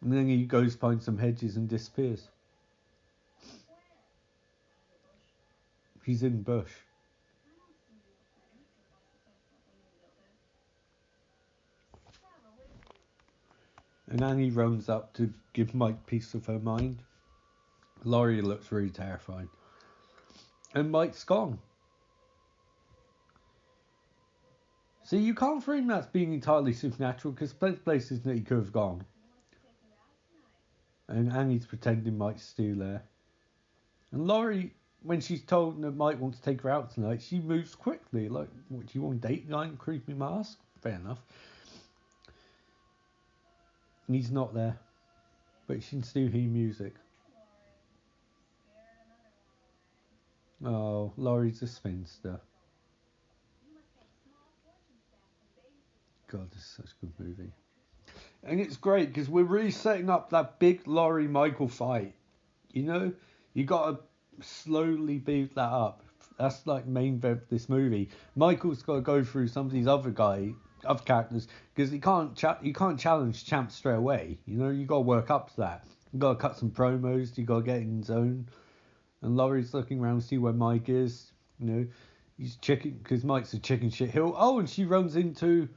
And then he goes behind some hedges and disappears. He's in the bush. And Annie runs up to give Mike peace of her mind. Laurie looks really terrified. And Mike's gone. See, you can't frame that's being entirely supernatural because plenty of places that he could have gone. And Annie's pretending Mike's still there. And Laurie, when she's told that Mike wants to take her out tonight, she moves quickly. Like, what, do you want a date night and creepy mask? Fair enough. And he's not there. But she can still hear music. Oh, Laurie's a spinster. God, this is such a good movie. And it's great because we're really setting up that big Laurie Michael fight. You know, you got to slowly build that up. That's like main of this movie. Michael's got to go through some of these other characters because he can't challenge Champ straight away. You know, you got to work up to that. You got to cut some promos. You got to get in zone. And Laurie's looking around to see where Mike is. You know, he's checking because Mike's a chicken shit hill. Oh, and she runs into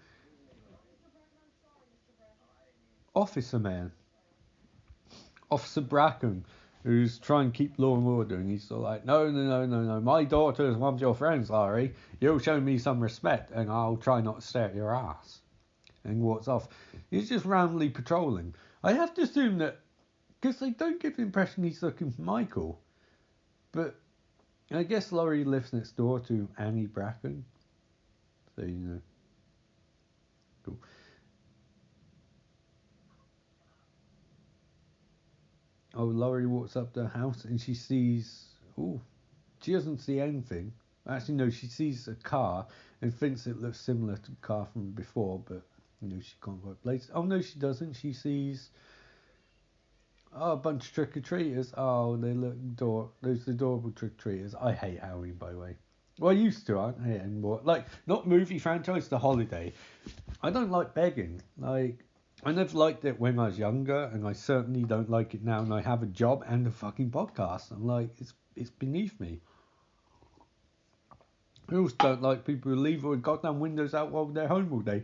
Officer Bracken, who's trying to keep law and order, and he's sort of like, no, my daughter is one of your friends, Larry. You'll show me some respect, and I'll try not to stare at your ass. And walks off. He's just randomly patrolling. I have to assume that, because they don't give the impression he's looking for Michael, but I guess Laurie lives next door to Annie Bracken, so you know. Cool. Oh, Laurie walks up to the house and she sees... Oh, she doesn't see anything. Actually, no, she sees a car and thinks it looks similar to the car from before, but, you know, she can't quite place it. Oh, no, she doesn't. She sees... Oh, a bunch of trick-or-treaters. Oh, they look those adorable trick-or-treaters. I hate Halloween, by the way. Well, I used to. I don't hate it anymore. Like, not movie franchise, The Holiday. I don't like begging. Like... I never liked it when I was younger, and I certainly don't like it now. And I have a job and a fucking podcast. I'm like, it's beneath me. I also don't like people who leave their goddamn windows out while they're home all day.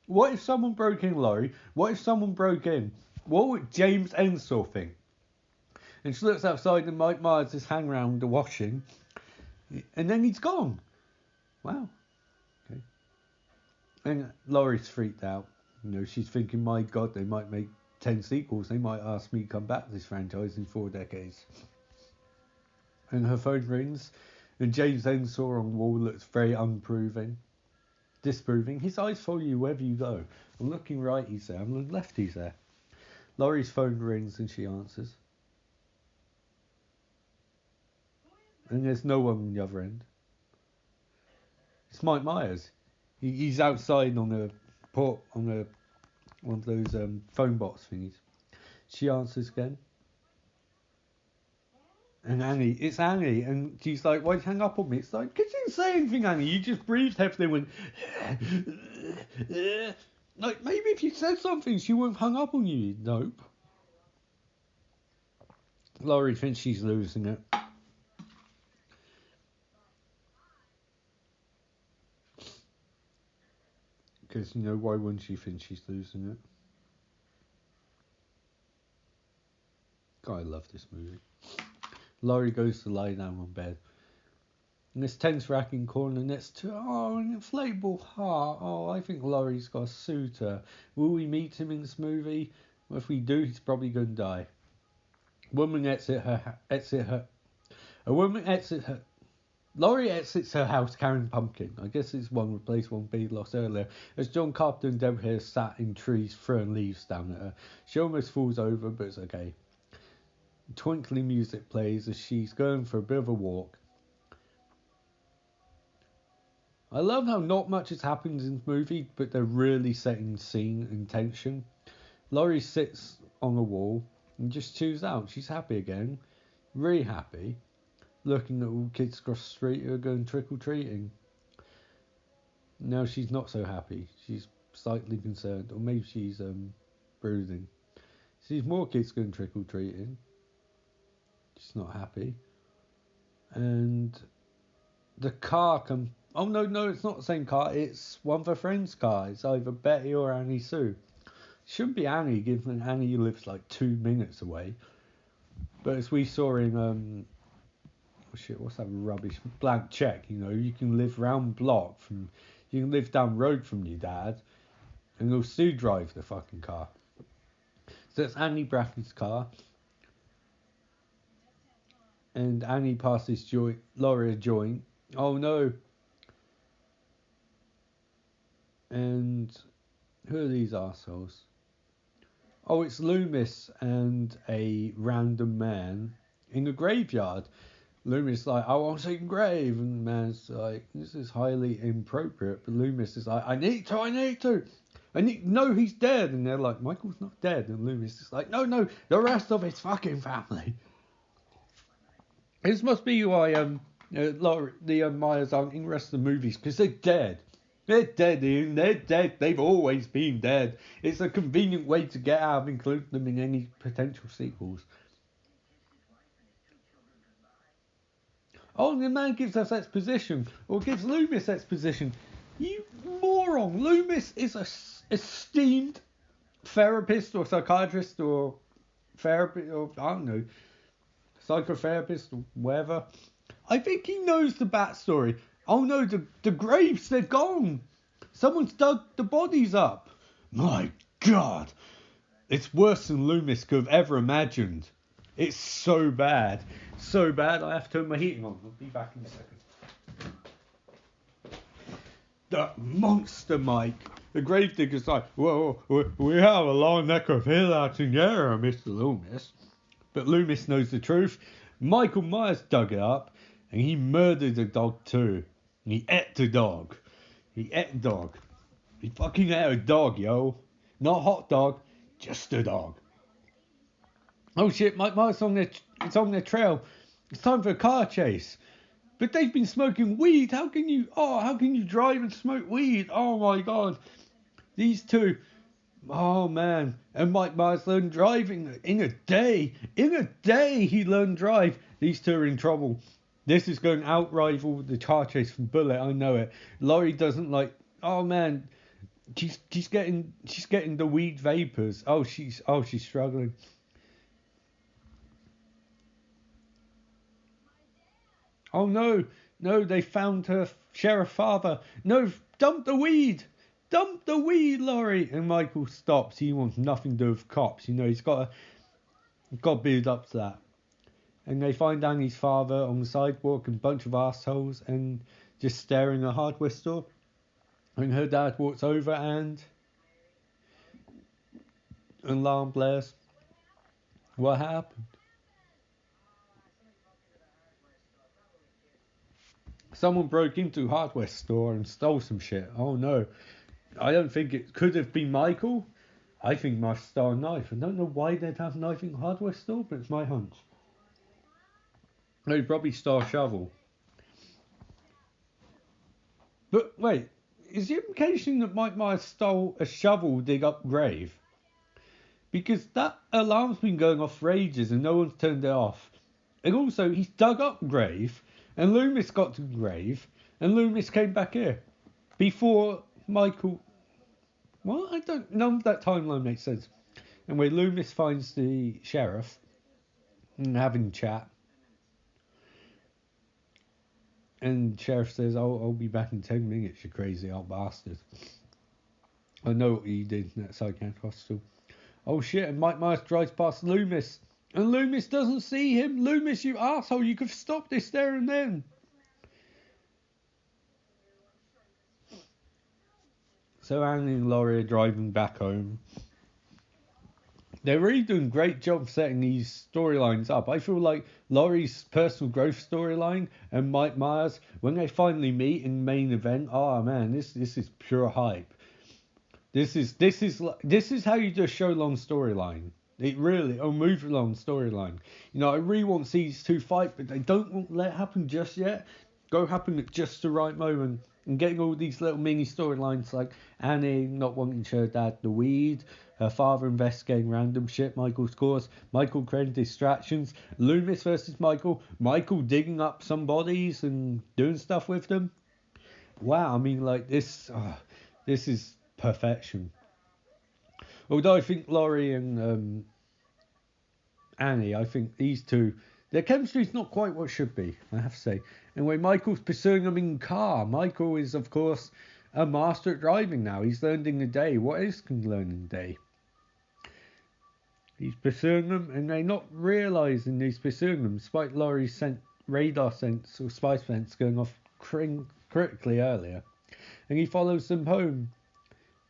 What if someone broke in, Laurie? What if someone broke in? What would James Ensor think? And she looks outside, and Mike Myers is hanging around the washing, and then he's gone. Wow. Okay. And Laurie's freaked out. You know, she's thinking, my God, they might make 10 sequels. They might ask me to come back to this franchise in 4 decades. And her phone rings, and James Ensor on the wall looks very disproving. His eyes follow you wherever you go. I'm looking right, he's there. I'm looking left, he's there. Laurie's phone rings, and she answers. And there's no one on the other end. It's Mike Myers. He's outside on a one of those phone box thingies. She answers again. And it's Annie, and she's like, why'd you hang up on me? It's like, because you didn't say anything, Annie. You just breathed heavily and went, like, maybe if you said something, she wouldn't have hung up on you. Nope. Laurie thinks she's losing it. Because, you know, why wouldn't she think she's losing it? God, I love this movie. Laurie goes to lie down on bed. And this tense racking corner next to, an inflatable heart. Oh, I think Laurie's got a suitor. Will we meet him in this movie? Well, if we do, he's probably going to die. Laurie exits her house carrying a pumpkin. I guess it's one replaced one Bede lost earlier. As John Carpenter and Deborah Hare sat in trees throwing leaves down at her. She almost falls over, but it's okay. Twinkling music plays as she's going for a bit of a walk. I love how not much has happened in the movie, but they're really setting scene and tension. Laurie sits on a wall and just chews out. She's happy again. Really happy. Looking at all kids across the street who are going trick-or-treating. Now she's not so happy. She's slightly concerned. Or maybe she's brooding. Sees more kids going trick-or-treating. She's not happy. And the car comes... Oh, no, it's not the same car. It's one of her friend's car. It's either Betty or Annie Sue. Shouldn't be Annie, given Annie lives like 2 minutes away. But as we saw in... what's that rubbish? Blank Check, you know, you can live round block from You can live down the road from your dad, and you'll still drive the fucking car. So it's Annie Bracken's car. And Annie passes Laurie a joint. Oh no. And who are these assholes? Oh, it's Loomis and a random man in a graveyard. Loomis is like, I want to see a grave. And the man's like, this is highly inappropriate. But Loomis is like, I need to. No, he's dead. And they're like, Michael's not dead. And Loomis is like, no, the rest of his fucking family. This must be why the Myers aren't in the rest of the movies, because they're dead. They're dead, Ian. They're dead. They've always been dead. It's a convenient way to get out of including them in any potential sequels. Oh, the man gives us exposition, or gives Loomis exposition. You moron! Loomis is a esteemed therapist or psychiatrist or therapist, or I don't know, psychotherapist or whatever. I think he knows the backstory. Oh no, the graves, they're gone. Someone's dug the bodies up. My God. It's worse than Loomis could have ever imagined. It's so bad. So bad I have to turn my heating on. I'll be back in a second. The monster Mike. The gravedigger's like, well, we have a long neck of hair out in there, Mr. Loomis. But Loomis knows the truth. Michael Myers dug it up, and he murdered the dog too. And he ate the dog. He fucking ate a dog, yo. Not a hot dog, just a dog. Oh shit, Mike Myers it's on their trail. It's time for a car chase. But they've been smoking weed. How can you drive and smoke weed? Oh my God. These two. Oh man. And Mike Myers learned driving in a day. In a day he learned drive. These two are in trouble. This is going to outrival the car chase from Bullet, I know it. Laurie doesn't like, oh man, she's getting the weed vapors. She's struggling. Oh no, they found her sheriff father. No, dump the weed, Laurie. And Michael stops. He wants nothing to do with cops. He's got to build up to that. And they find Annie's father on the sidewalk and a bunch of assholes and just staring at a hardware store. And her dad walks over and an alarm blares. What happened? Someone broke into a hardware store and stole some shit. Oh no. I don't think it could have been Michael. I think might stole a knife. I don't know why they'd have a knife in a hardware store, but it's my hunch. They probably stole a shovel. But wait, is the implication that Mike Myers stole a shovel to dig up grave? Because that alarm's been going off for ages and no one's turned it off. And also, he's dug up grave, and Loomis got to grave, and Loomis came back here. Before Michael... Well, I don't know if that timeline makes sense. Anyway, Loomis finds the sheriff and having a chat. And the sheriff says, I'll be back in 10 minutes, you crazy old bastard. I know what you did in that psychiatric hospital. Oh shit, and Mike Myers drives past Loomis. And Loomis doesn't see him. Loomis, you asshole, you could have stopped this there and then. So Annie and Laurie are driving back home. They're really doing a great job setting these storylines up. I feel like Laurie's personal growth storyline and Mike Myers, when they finally meet in the main event, oh man, this is pure hype. This is how you do a show long storyline. It really, a movie long storyline. I really want to see these two fight, but they don't want to let it happen just yet. Go happen at just the right moment. And getting all these little mini storylines like Annie not wanting to show her dad the weed, her father investigating random shit Michael's caused, Michael creating distractions, Loomis versus Michael digging up some bodies and doing stuff with them. Wow, I mean, like, this is perfection. Although I think Laurie and Annie, I think these two, their chemistry's not quite what it should be, I have to say. And when Michael's pursuing them in car, Michael is, of course, a master at driving now. He's learned in a day. What else can you learn in a day? He's pursuing them, and they're not realising he's pursuing them, despite Laurie's radar sense or spy sense going off critically earlier. And he follows them home,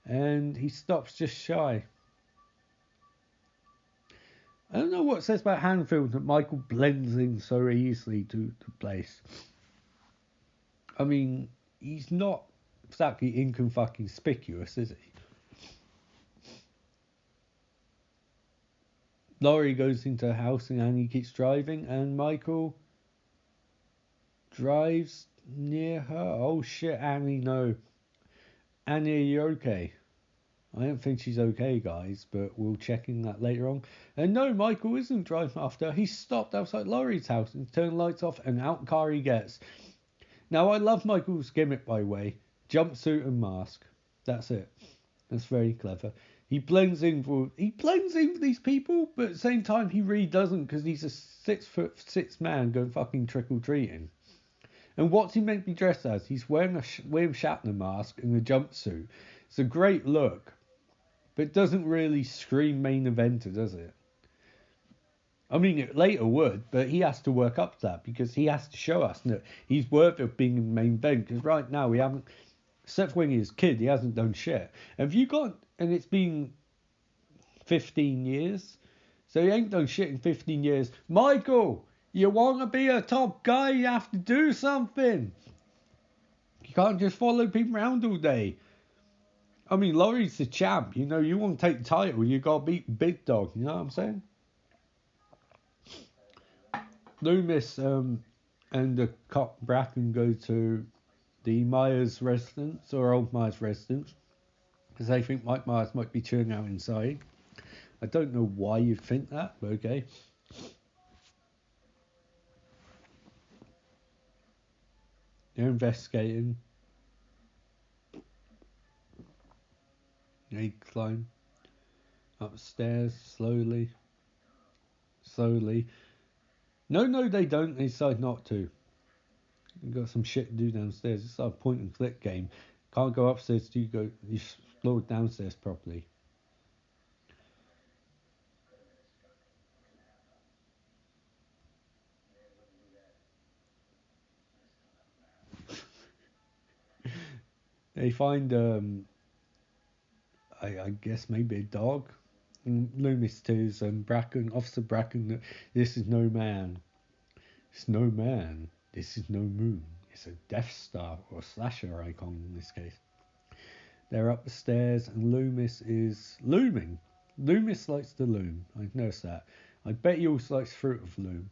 and he stops just shy. I don't know what it says about Hanfield that Michael blends in so easily to the place. I mean, he's not exactly inconspicuous, is he? Laurie goes into the house and Annie keeps driving, and Michael drives near her. Oh shit, Annie, no. Annie, are you okay? I don't think she's okay, guys, but we'll check in that later on. And no, Michael isn't driving after her. He stopped outside Laurie's house and turned the lights off, and out car he gets. Now, I love Michael's gimmick, by the way. Jumpsuit and mask. That's it. That's very clever. He blends in with these people, but at the same time, he really doesn't, because he's a 6'6" man going fucking trick-or-treating. And what's he meant to be dressed as? He's wearing a William Shatner mask and a jumpsuit. It's a great look, but it doesn't really scream main eventer, does it? I mean, it later would, but he has to work up to that, because he has to show us that he's worthy of being in the main event, because right now we haven't, except for when he was a kid, he hasn't done shit. And it's been 15 years, so he ain't done shit in 15 years. Michael, you want to be a top guy, you have to do something. You can't just follow people around all day. I mean, Laurie's the champ, you know, you want to take the title, you got to beat Big Dog, you know what I'm saying? Loomis and the cop Bracken go to the Myers residence, or old Myers residence, because they think Mike Myers might be chilling out inside. I don't know why you'd think that, but okay. They're investigating. They climb upstairs slowly. No, they don't. They decide not to. You've got some shit to do downstairs. It's like a point and click game. Can't go upstairs till you explore downstairs properly. They find I guess maybe a dog. And Loomis tells Officer Bracken, that this is no man. It's no man. This is no moon. It's a Death Star or slasher icon in this case. They're up the stairs and Loomis is looming. Loomis likes to loom. I've noticed that. I bet he also likes Fruit of Loom.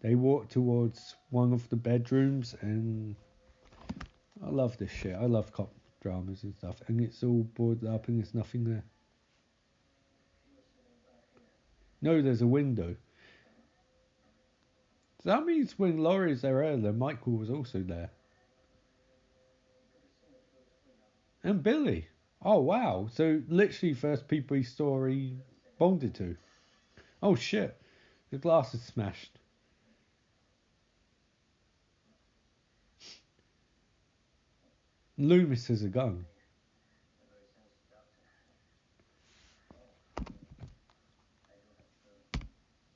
They walk towards one of the bedrooms, and I love this shit. I love cop dramas and stuff, and it's all boarded up and there's nothing there. No, there's a window. So that means when Laurie's there earlier, Michael was also there. And Billy. Oh, wow. So literally first people he bonded to. Oh, shit. The glass is smashed. Loomis has a gun.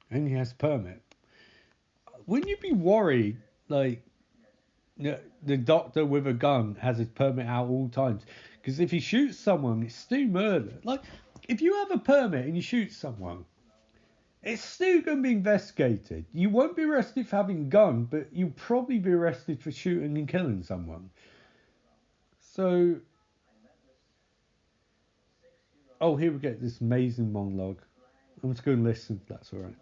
And he has a permit. Wouldn't you be worried, like, the doctor with a gun has his permit out all times? Because if he shoots someone, it's still murder. Like, if you have a permit and you shoot someone, it's still going to be investigated. You won't be arrested for having a gun, but you'll probably be arrested for shooting and killing someone. So, oh, here we get this amazing monologue. I'm just going to listen if that's alright.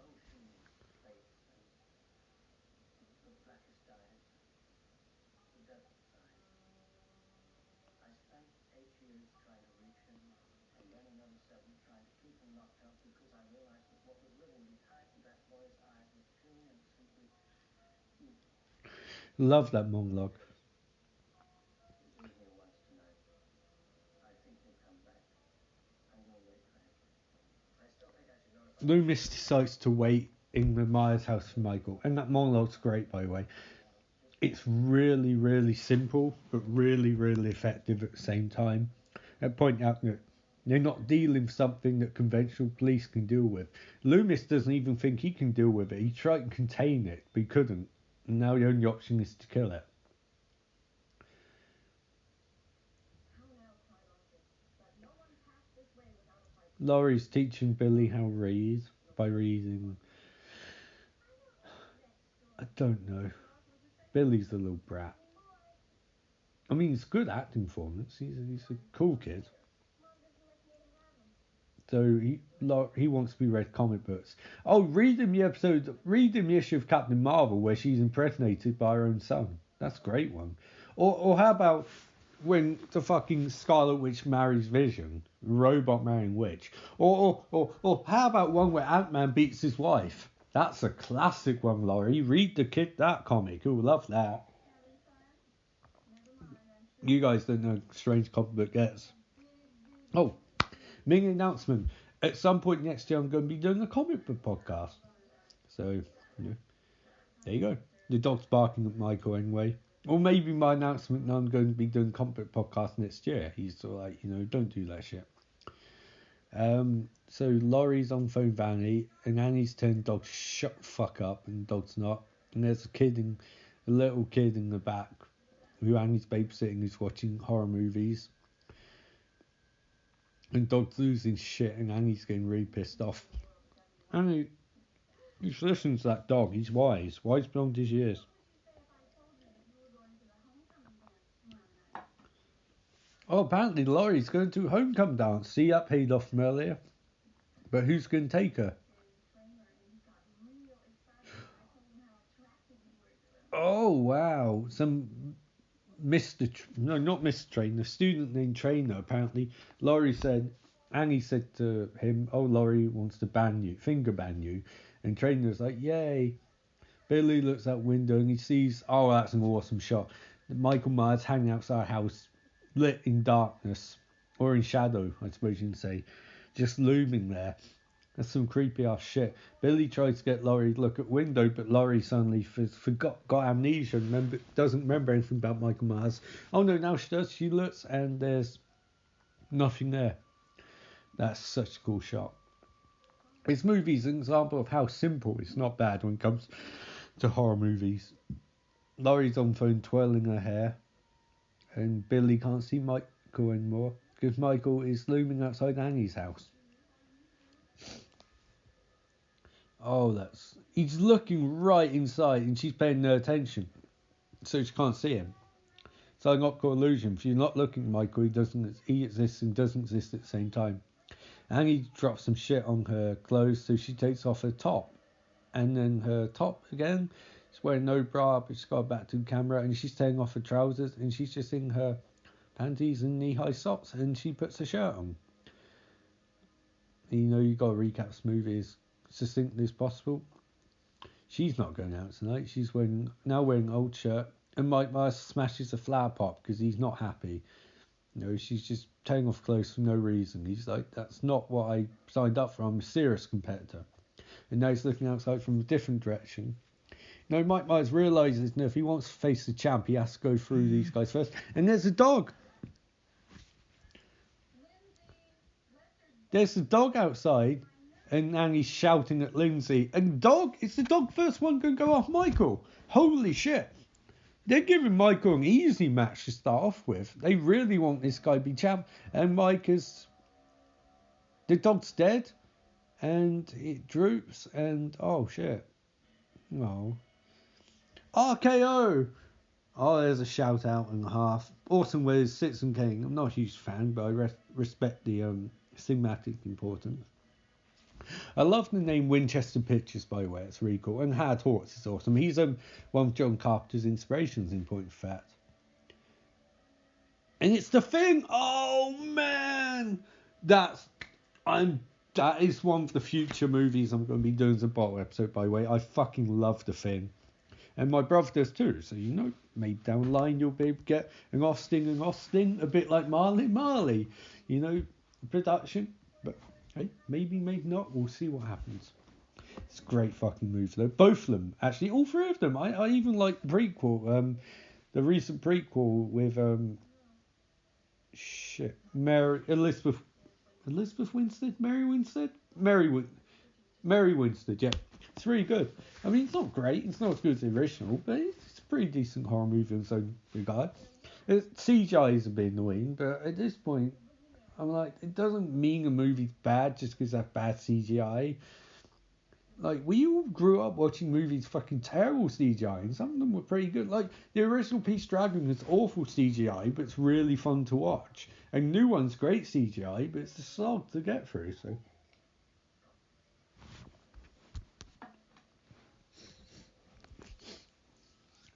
Love that monologue. Loomis decides to wait in the Myers house for Michael, and that monologue's great, by the way. it's really, really simple, but really, really effective at the same time. And point out that they're not dealing with something that conventional police can deal with. Loomis doesn't even think he can deal with it. He tried to contain it, but he couldn't. And now the only option is to kill it. Laurie's teaching Billy how to read by reading. I don't know. Billy's a little brat. I mean, it's good acting performance. He's a cool kid. So he wants to be read comic books. Oh, read him the issue of Captain Marvel where she's impregnated by her own son. That's a great one. Or how about when the fucking Scarlet Witch marries Vision, robot marrying witch. Or how about one where Ant-Man beats his wife? That's a classic one, Laurie. Read the kid that comic. Who'll love that. You guys don't know strange comic book gets. Oh, big announcement. At some point next year, I'm going to be doing a comic book podcast. So, there you go. The dog's barking at Michael anyway. Or maybe my announcement that I'm going to be doing a comic book podcast next year. He's sort of like, don't do that shit. So Laurie's on phone with Annie, and Annie's telling dog shut the fuck up, and dog's not. And there's a little kid in the back who Annie's babysitting who's watching horror movies. And dog's losing shit, and Annie's getting really pissed off. Annie, you should listen to that dog. He's wise beyond his years. Oh, apparently Laurie's going to homecoming dance. See, that paid off from earlier. But who's going to take her? Oh, wow. Some not Mr. Trainer, student named Trainer, apparently. Annie said to him, oh, Laurie wants to finger ban you. And Trainer's like, yay. Billy looks out window and he sees, oh, that's an awesome shot. Michael Myers hanging outside a house, lit in darkness, or in shadow, I suppose you can say, just looming there. That's some creepy ass shit. Billy tries to get Laurie to look at window, but Laurie suddenly got amnesia, doesn't remember anything about Michael Myers. Oh no, now she does. She looks and there's nothing there. That's such a cool shot. This movie's an example of how simple it's not bad when it comes to horror movies. Laurie's on phone twirling her hair, and Billy can't see Michael anymore because Michael is looming outside Annie's house. Oh, he's looking right inside, and she's paying no attention, so she can't see him. It's like an optical illusion. If you're not looking at Michael, he exists and doesn't exist at the same time. Annie drops some shit on her clothes, so she takes off her top, and then her top again. She's wearing no bra, but she's got her back to the camera, and she's taking off her trousers, and she's just in her panties and knee-high socks, and she puts a shirt on. You got to recap this movie as succinctly as possible. She's not going out tonight. She's wearing an old shirt, and Mike Myers smashes a flower pot because he's not happy. She's just taking off clothes for no reason. He's like, that's not what I signed up for. I'm a serious competitor. And now he's looking outside from a different direction. Mike Myers realises if he wants to face the champ, he has to go through these guys first. And there's a dog. There's a dog outside, and Annie's shouting at Lindsay. And it's the dog first one going to go off Michael. Holy shit. They're giving Michael an easy match to start off with. They really want this guy to be champ. And the dog's dead, and it droops, and oh shit. Oh. RKO! Oh, there's a shout out and a half. Orson Welles, Citizen Kane. I'm not a huge fan, but I respect the cinematic importance. I love the name Winchester Pictures, by the way. It's really cool. And Howard Hawks is awesome. He's one of John Carpenter's inspirations, in point of fact. And it's The Thing. Oh man, that is one of the future movies I'm going to be doing as a bottle episode. By the way, I fucking love The Thing, and my brother does too. So maybe down the line you'll be able to get an Austin, a bit like Marley. Production. But hey, maybe not. We'll see what happens. It's a great fucking movie though. Both of them, actually, all three of them. I even like the prequel, the recent prequel with Mary Elizabeth Winstead, Mary Winstead. Yeah, it's really good. I mean, it's not great. It's not as good as the original, but it's a pretty decent horror movie in its own regard. CGI is a bit annoying, but at this point, I'm like, it doesn't mean a movie's bad just because that's bad CGI. Like, we all grew up watching movies fucking terrible CGI, and some of them were pretty good. Like, the original Pete's Dragon is awful CGI, but it's really fun to watch. And new one's great CGI, but it's a slog to get through, so.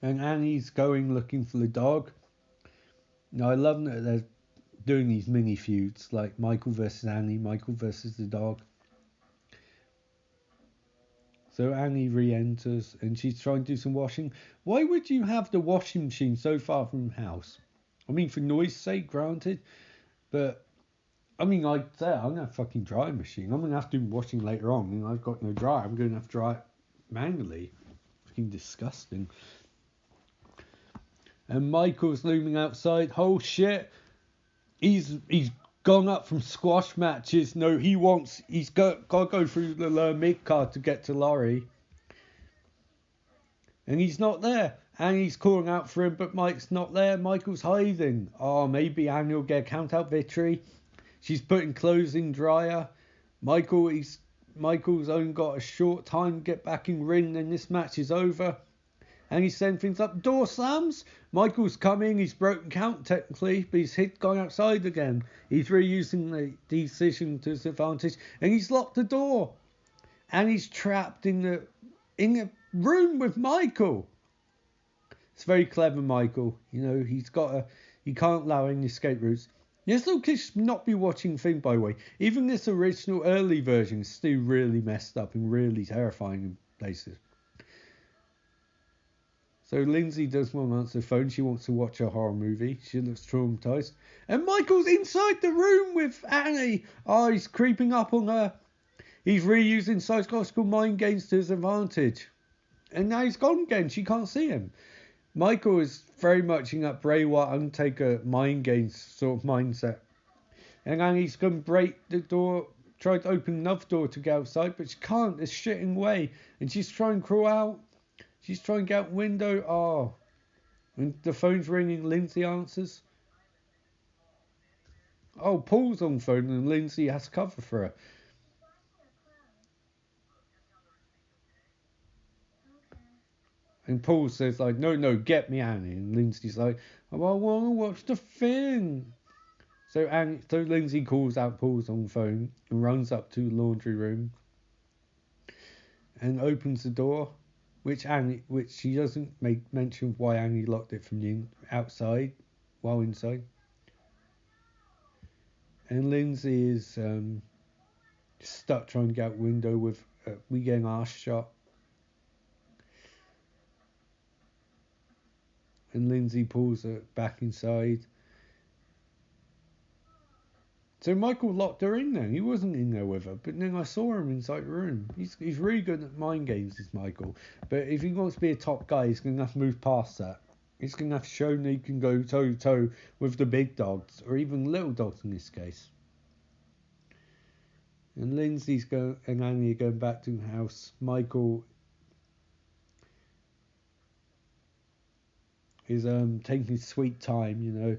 And Annie's going looking for the dog. Now, I love that they're doing these mini feuds, like Michael versus Annie, Michael versus the dog. So Annie re-enters and she's trying to do some washing. Why would you have the washing machine so far from the house? I mean, for noise sake, granted. But, I mean, I'd say I'm going to have a fucking drying machine. I'm going to have to do washing later on. And I've got no dryer. I'm going to have to dry it manually. Fucking disgusting. And Michael's looming outside. Oh, shit. He's gone up from squash matches. No, he's got to go through the lower mid card to get to Laurie. And he's not there. And he's calling out for him, but Mike's not there. Michael's hiding. Oh, maybe Annie will get a count out victory. She's putting clothes in dryer. Michael's only got a short time to get back in ring, then this match is over. And he's setting things up. Door slams. Michael's coming. He's broken count technically, but he's gone outside again. He's reusing the decision to his advantage, and he's locked the door. And he's trapped in a room with Michael. It's very clever, Michael. You know, he can't allow any escape routes. This little kid should not be watching thing, by the way. Even this original early version is still really messed up and really terrifying in places. So Lindsay does want to answer the phone. She wants to watch a horror movie. She looks traumatized. And Michael's inside the room with Annie. Oh, he's creeping up on her. He's reusing psychological mind games to his advantage. And now he's gone again. She can't see him. Michael is very much in that Bray Wyatt Undertaker mind games sort of mindset. And Annie's going to break the door, try to open another door to get outside, but she can't. There's shit in the way. And she's trying to crawl out. She's trying to get out window. Oh. And the phone's ringing. Lindsay answers. Oh, Paul's on the phone and Lindsay has to cover for her. And Paul says, like, no, get me Annie. And Lindsay's like, oh, I want to watch the thing. So Lindsay calls out Paul's on the phone and runs up to the laundry room and opens the door, which she doesn't make mention of why Annie locked it from the outside while inside. And Lindsay is stuck trying to get out window with we get an arse shot. And Lindsay pulls her back inside. So Michael locked her in there. He wasn't in there with her, but then I saw him inside the room. He's really good at mind games, this Michael. But if he wants to be a top guy, he's going to have to move past that. He's going to have to show that he can go toe to toe with the big dogs, or even little dogs in this case. And and Annie are going back to the house. Michael is taking his sweet time, you know.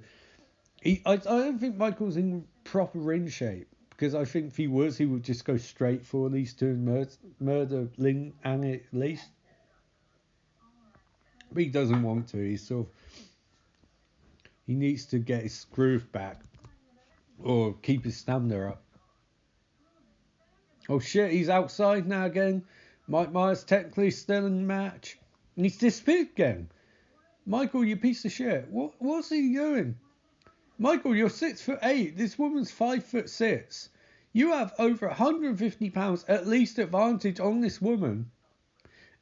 I don't think Michael's in proper ring shape, because I think if he was, he would just go straight for these two and murder Annie at least. But he doesn't want to. He needs to get his groove back or keep his stamina up. Oh shit, he's outside now again. Mike Myers technically still in the match. And he's disappeared again. Michael, you piece of shit. What's he doing? Michael, you're 6'8". This woman's 5'6". You have over 150 pounds at least advantage on this woman.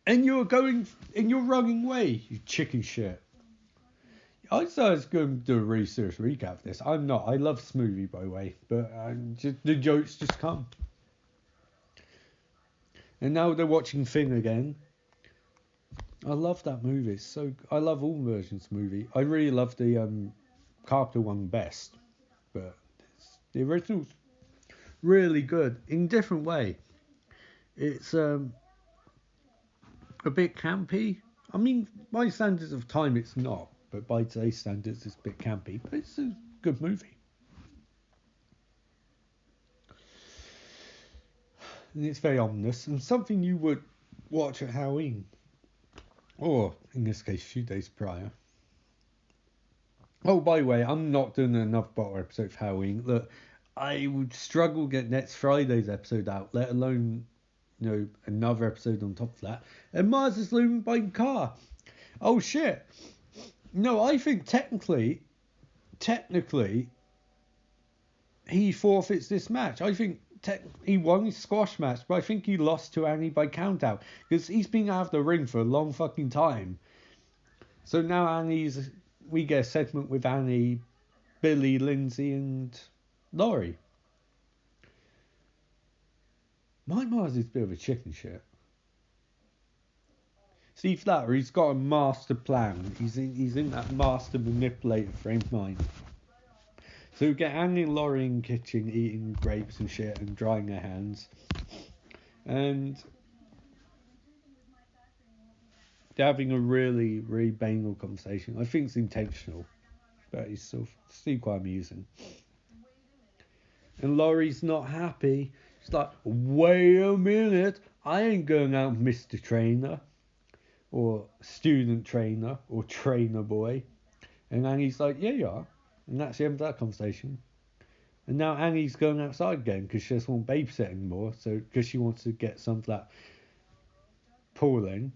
And you're running away, you chicken shit. I thought I was going to do a really serious recap of this. I'm not. I love this movie, by the way. But the jokes just come. And now they're watching Thing again. I love that movie. I love all versions of the movie. I really love the Carpenter one best, but the original's really good in a different way. It's a bit campy. I mean, by standards of time, it's not, but by today's standards, it's a bit campy. But it's a good movie, and it's very ominous and something you would watch at Halloween, or in this case, a few days prior. Oh, by the way, I'm not doing another bottle episode for Halloween. Look, I would struggle to get next Friday's episode out, let alone, another episode on top of that. And Mars is looming by car. Oh shit. No, I think technically, he forfeits this match. I think he won his squash match, but I think he lost to Annie by countout because he's been out of the ring for a long fucking time. So now we get a segment with Annie, Billy, Lindsay, and Laurie. Mike Mars is a bit of a chicken shit. Steve Flatter, he's got a master plan. He's in that master manipulator frame of mind. So we get Annie and Laurie in the kitchen eating grapes and shit and drying their hands. And they're having a really, really banal conversation. I think it's intentional, but it's still quite amusing. And Laurie's not happy. She's like, wait a minute, I ain't going out Mr. Trainer, or student trainer, or trainer boy. And Annie's like, yeah, you are. And that's the end of that conversation. And now Annie's going outside again because she doesn't want babysit anymore. So because she wants to get some of that pooling.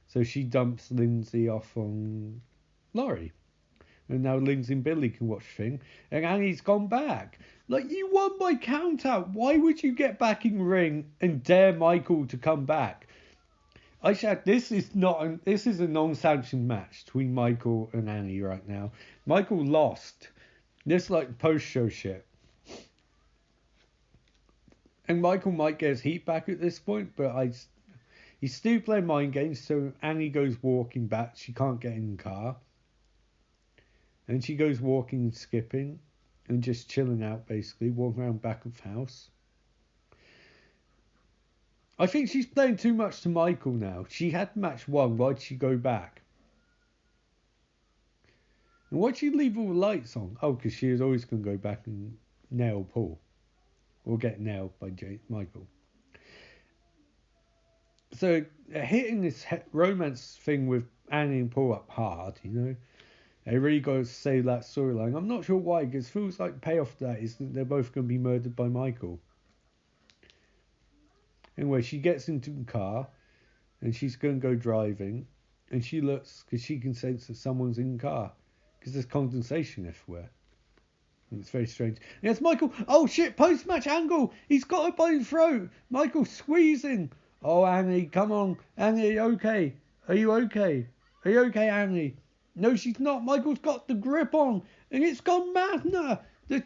So she dumps Lindsay off on Laurie. And now Lindsay and Billy can watch the thing. And Annie's gone back. Like, you won by count out. Why would you get back in ring and dare Michael to come back? This is a non-sanctioned match between Michael and Annie right now. Michael lost. This is like post-show shit. And Michael might get his heat back at this point, but he's still playing mind games, so Annie goes walking back. She can't get in the car. And she goes walking and skipping and just chilling out, basically, walking around back of the house. I think she's playing too much to Michael now. She had match 1. Why'd she go back? And why'd she leave all the lights on? Oh, because she was always going to go back and nail Paul. Or get nailed by Michael. So, hitting this romance thing with Annie and Paul up hard, They really got to say that storyline. I'm not sure why, because it feels like the payoff to that is that they're both going to be murdered by Michael. Anyway, she gets into the car, and she's going to go driving, and she looks, because she can sense that someone's in the car, because there's condensation everywhere. And it's very strange. And it's Michael. Oh shit, post-match angle. He's got her by the throat. Michael squeezing. Oh, Annie, come on. Annie, are you okay? Are you okay? Are you okay, Annie? No, she's not. Michael's got the grip on, and it's gone madner. The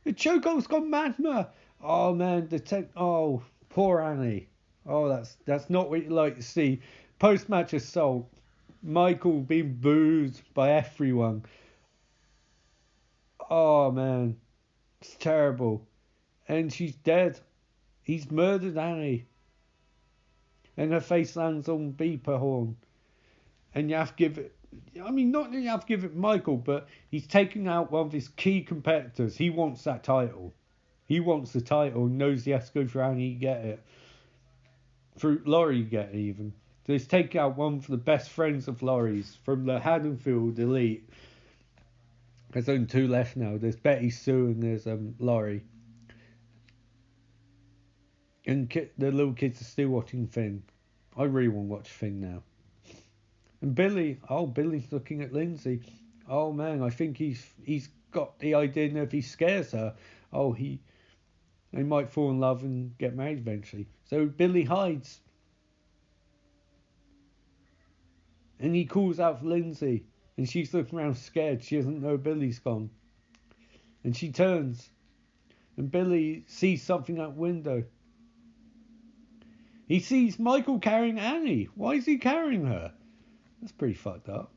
chokehold's gone madner. Oh man, oh, poor Annie. Oh, that's not what you like to see. Post-match assault. Michael being booed by everyone. Oh man, it's terrible. And she's dead. He's murdered Annie. And her face lands on beeper horn. And you have to give it, not that you have to give it Michael, but he's taking out one of his key competitors. He wants that title. He wants the title and knows he has to go for Annie to get it. Through Laurie to get it even. So he's taking out one of the best friends of Laurie's from the Haddonfield Elite. There's only 2 left now. There's Betty Sue and there's Laurie. And the little kids are still watching Finn. I really want to watch Finn now. And Billy's looking at Lindsay. Oh man, I think he's got the idea that if he scares her, they might fall in love and get married eventually. So Billy hides. And he calls out for Lindsay. And she's looking around scared. She doesn't know Billy's gone. And she turns. And Billy sees something out the window. He sees Michael carrying Annie. Why is he carrying her? That's pretty fucked up.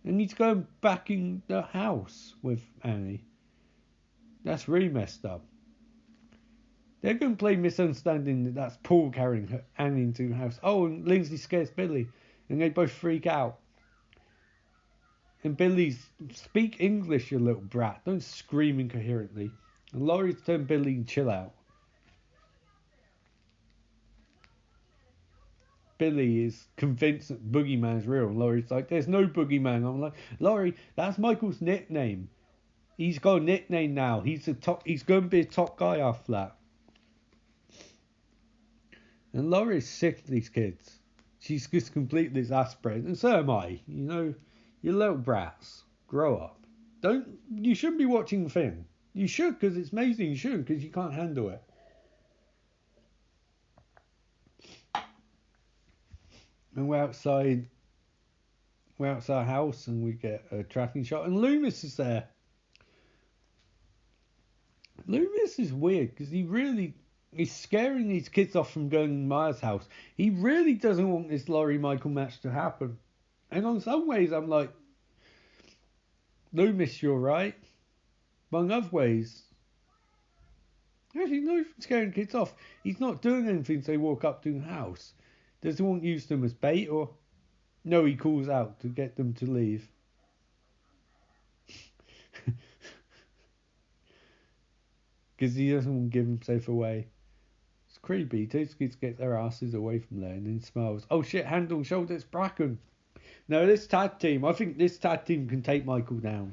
And he's going back in the house with Annie. That's really messed up. They're going to play misunderstanding that that's Paul carrying Annie into the house. Oh, and Lindsay scares Billy. And they both freak out. And Billy's, speak English, you little brat. Don't scream incoherently. And Laurie's telling Billy to chill out. Billy is convinced that Boogeyman's real. And Laurie's like, there's no Boogeyman. I'm like, Laurie, that's Michael's nickname. He's got a nickname now. He's going to be a top guy after that. And Laurie's sick of these kids. She's just completely exasperated. And so am I. You know, you little brats. Grow up. You shouldn't be watching the thing. You should, because it's amazing. You shouldn't, because you can't handle it. And we're outside our house, and we get a tracking shot, and Loomis is there. Loomis is weird, because he's scaring these kids off from going to Maya's house. He really doesn't want this Laurie Michael match to happen. And on some ways, I'm like, Loomis, you're right. But in other ways, actually, no, he's scaring kids off. He's not doing anything so they walk up to the house. Does he want to use them as bait, or no? He calls out to get them to leave. Because he doesn't want to give himself away. It's creepy. Two kids get their asses away from there, and then smiles. Oh shit! Hand on shoulder, it's Bracken. No, this tag team. I think this tag team can take Michael down.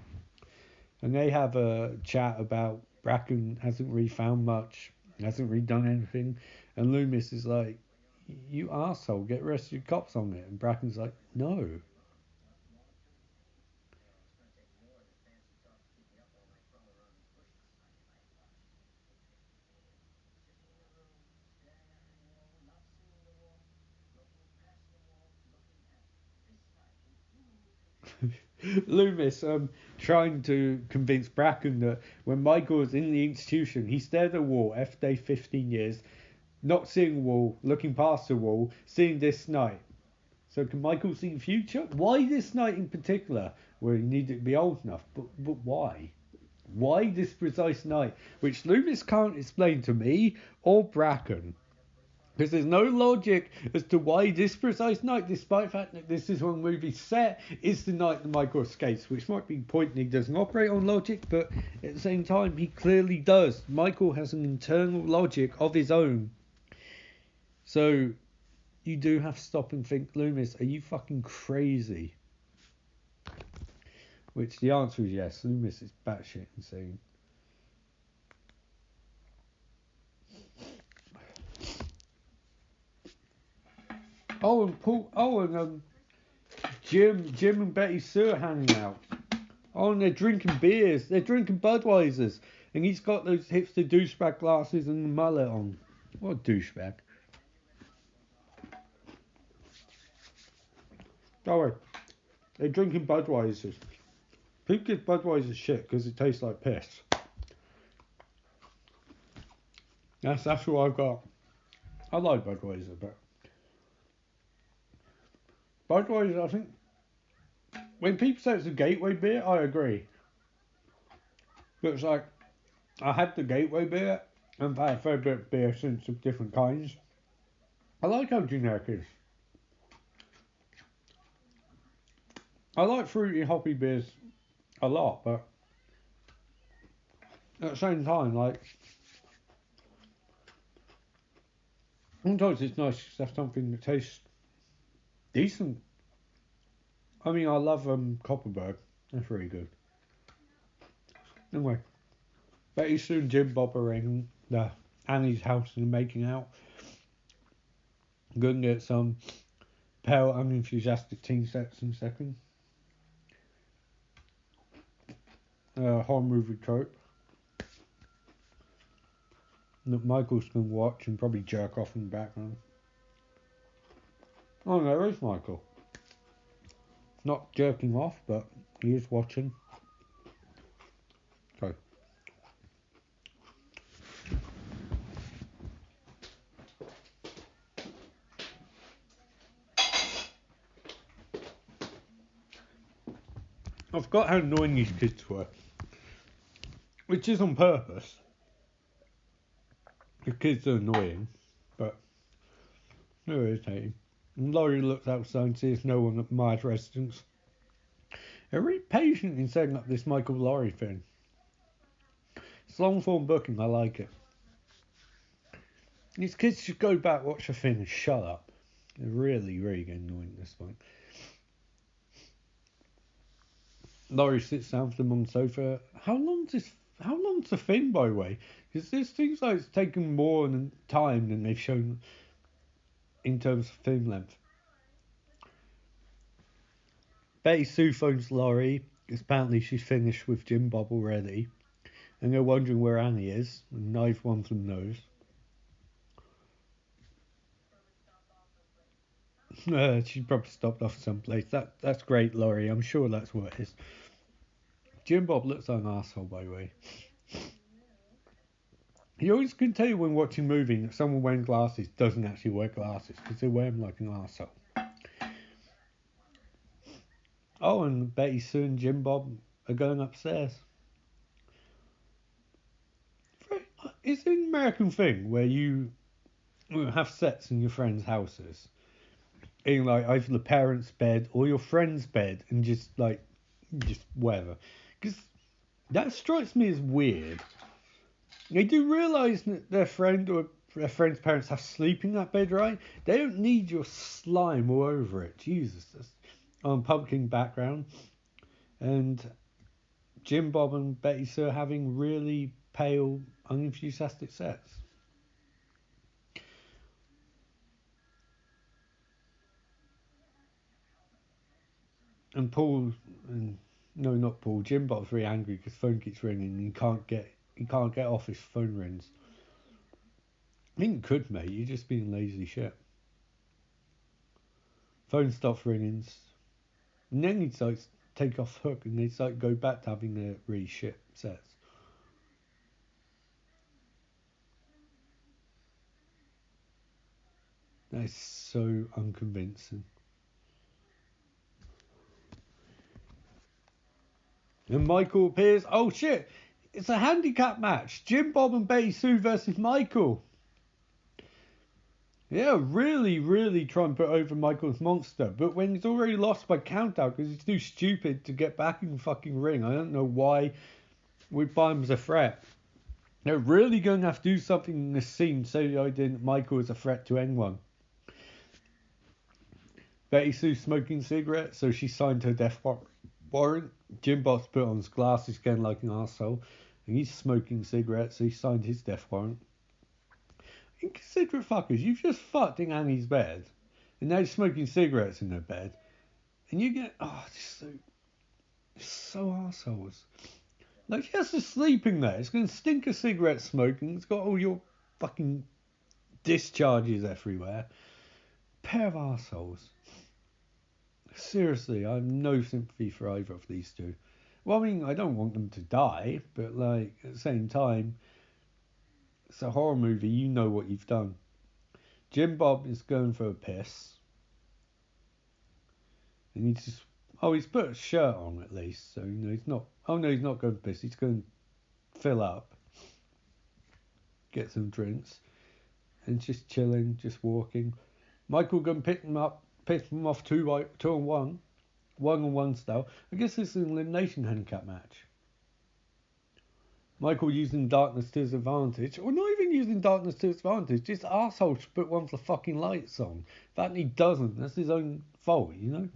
And they have a chat about Bracken hasn't really found much, hasn't really done anything, and Loomis is like, you arsehole, get the rest of your cops on it. And Bracken's like, no. Loomis trying to convince Bracken that when Michael was in the institution, he stared at a wall after 15 years, not seeing a wall, looking past the wall, seeing this night. So can Michael see the future? Why this night in particular? Well, he needed to be old enough, but why? Why this precise night? Which Loomis can't explain to me or Bracken. Because there's no logic as to why this precise night, despite the fact that this is when the movie's set, is the night that Michael escapes, which might be the point he doesn't operate on logic, but at the same time, he clearly does. Michael has an internal logic of his own. So, you do have to stop and think, Loomis, are you fucking crazy? Which the answer is yes, Loomis is batshit insane. Oh, and Paul. Oh, and Jim and Betty Sue are hanging out. Oh, and they're drinking beers. They're drinking Budweisers, and he's got those hipster douchebag glasses and the mullet on. What a douchebag! Don't worry, they're drinking Budweisers. People give Budweiser shit because it tastes like piss. That's what I've got. I like Budweiser, but Budweiser, I think, when people say it's a gateway beer, I agree. But it's like, I had the gateway beer, and I've had a fair bit of beer since of different kinds. I like how generic it is. I like fruity hoppy beers a lot, but at the same time, like, sometimes it's nice to have something that tastes decent. I mean, I love Copperberg. That's really good. Anyway, Betty Sue and Jim Bob are in Annie's house and making out. I'm going to get some pale, unenthusiastic teen sex in a second. Horror movie trope that Michael's going to watch and probably jerk off in the background. Oh, no, there is Michael. Not jerking off, but he is watching. Okay. I forgot how annoying these kids were. Which is on purpose. The kids are annoying, but they're irritating. And Laurie looks outside and sees no one at Maya's residence. They're really patient in setting up this Michael Laurie thing. It's long form booking, I like it. These kids should go back, watch the thing and shut up. They're really, really getting annoying at this point. Laurie sits down with them on the sofa. How long's the thing, by the way? Because this seems like it's taken more time than they've shown in terms of film length. Betty Sue phones Laurie, because apparently she's finished with Jim Bob already. And they're wondering where Annie is, and neither one of them knows. She probably stopped off someplace. That's great, Laurie. I'm sure that's what it is. Jim Bob looks like an asshole, by the way. You always can tell when watching a movie that someone wearing glasses doesn't actually wear glasses, because they wear them like an asshole. Oh, and Betty Sue and Jim Bob are going upstairs. It's an American thing where you have sets in your friends' houses. In like either the parents' bed or your friend's bed, and just whatever. Because that strikes me as weird. They do realise that their friend or their friend's parents have sleep in that bed, right? They don't need your slime all over it. Jesus. That's on pumpkin background. And Jim Bob and Betty Sue are having really pale, unenthusiastic sex. And not Paul. Jim Bob's very angry because phone keeps ringing and he can't get off his phone rings. I think you could, mate. You're just being lazy shit. Phone stops ringing, and then he'd like take off hook and they'd like go back to having their really shit sets. That is so unconvincing. And Michael appears. Oh shit! It's a handicap match. Jim Bob and Betty Sue versus Michael. Yeah, really, really try and put over Michael's monster. But when he's already lost by countout because he's too stupid to get back in the fucking ring, I don't know why we buy him as a threat. They're really going to have to do something in this scene so I didn't Michael is a threat to anyone. Betty Sue smoking cigarettes, so she signed her death warrant. Jim Bob's put on his glasses again like an arsehole. And he's smoking cigarettes, so he signed his death warrant. Inconsiderate fuckers, you've just fucked in Annie's bed. And now you're smoking cigarettes in her bed. And you get, so arseholes. Like, she has to sleep in there. It's going to stink of cigarette smoking. It's got all your fucking discharges everywhere. Pair of arseholes. Seriously, I have no sympathy for either of these two. Well, I mean, I don't want them to die, but like, at the same time, it's a horror movie, you know what you've done. Jim Bob is going for a piss. And he's put a shirt on at least, so he's not, he's not going to piss, he's going to fill up. Get some drinks. And just chilling, just walking. Michael going to pick him off 2-on-1. 1-on-1 style. I guess this is an elimination handicap match. Michael using darkness to his advantage, or not even using darkness to his advantage, just arsehole should put one of the fucking lights on. That he doesn't, that's his own fault, you know?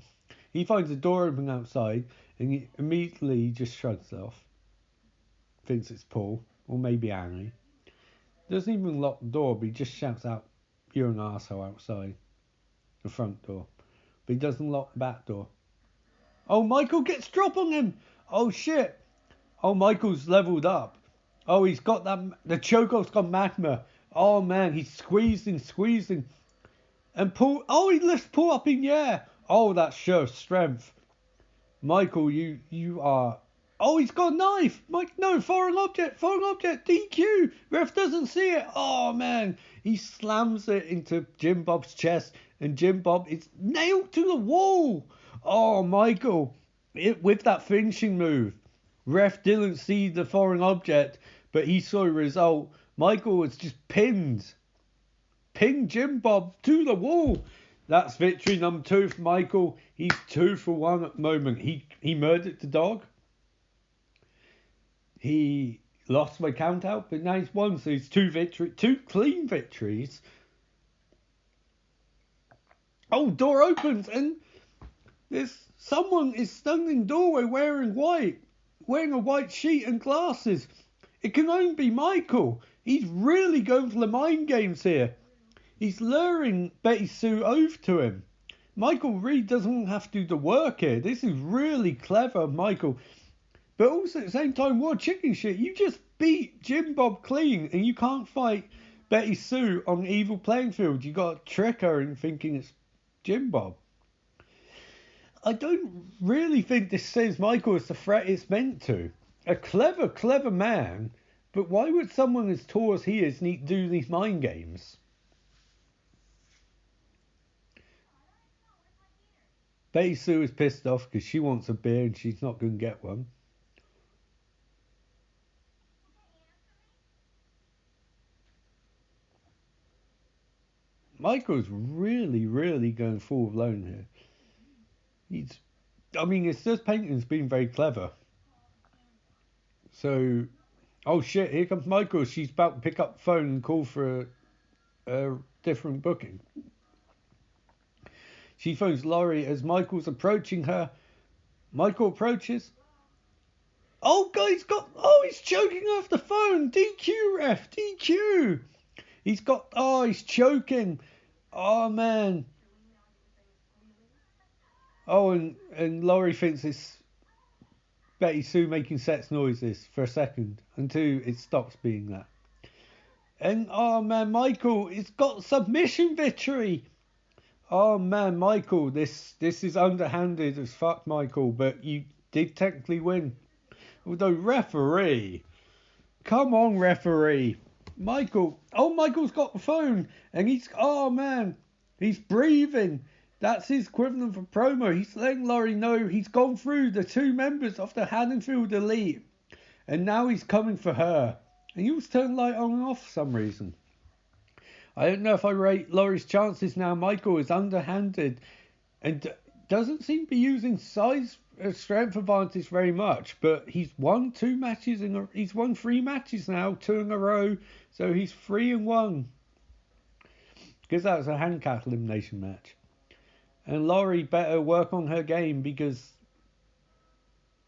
He finds a door open outside, and he immediately just shrugs it off. Thinks it's Paul, or maybe Annie. Doesn't even lock the door, but he just shouts out, "You're an arsehole," outside the front door. But he doesn't lock the back door. Oh, Michael gets drop on him! Oh shit! Oh, Michael's leveled up. Oh, he's got the chokeoff's got magma. Oh man, he's squeezing. And Paul, he lifts Paul up in the air. Oh, that shows strength. Michael, you are, he's got a knife. Mike, no, foreign object, DQ. Ref doesn't see it. Oh man, he slams it into Jim Bob's chest and Jim Bob is nailed to the wall. Oh, Michael. with that finishing move, ref didn't see the foreign object, but he saw the result. Michael was just pinned Jim Bob to the wall. That's victory number 2 for Michael. He's 2 for 1 at the moment. He murdered the dog. He lost by count out, but now he's won, so he's 2 clean victories. Oh, door opens and there's someone is standing in the doorway wearing a white sheet and glasses. It can only be Michael. He's really going for the mind games here. He's luring Betty Sue over to him. Michael really doesn't have to do the work here. This is really clever, Michael. But also at the same time, what chicken shit. You just beat Jim Bob clean and you can't fight Betty Sue on an evil playing field. You got to trick her in thinking it's Jim Bob. I don't really think this says Michael is the threat it's meant to. A clever man, but why would someone as tall as he is need to do these mind games? Betty Sue is pissed off because she wants a beer and she's not going to get one. Michael's really going full blown here. It's just painting's been very clever. So, oh shit, here comes Michael. She's about to pick up the phone and call for a different booking. She phones Laurie as Michael's approaching her. Michael approaches. Oh, he's choking off the phone. DQ, ref, DQ. He's choking. Oh, man. Oh, and Laurie thinks it's Betty Sue making sex noises for a second until it stops being that. And, oh, man, Michael, it's got submission victory. Oh, man, Michael, this is underhanded as fuck, Michael, but you did technically win. Although, referee. Come on, referee. Michael's got the phone, and he's breathing. That's his equivalent for promo. He's letting Laurie know he's gone through the 2 members of the Haddonfield Elite, and now he's coming for her. And he was turned light on and off for some reason. I don't know if I rate Laurie's chances now. Michael is underhanded and doesn't seem to be using size strength advantage very much, but he's won 3 matches now, 2 in a row, so he's 3-1 because that was a handicap elimination match. And Laurie better work on her game because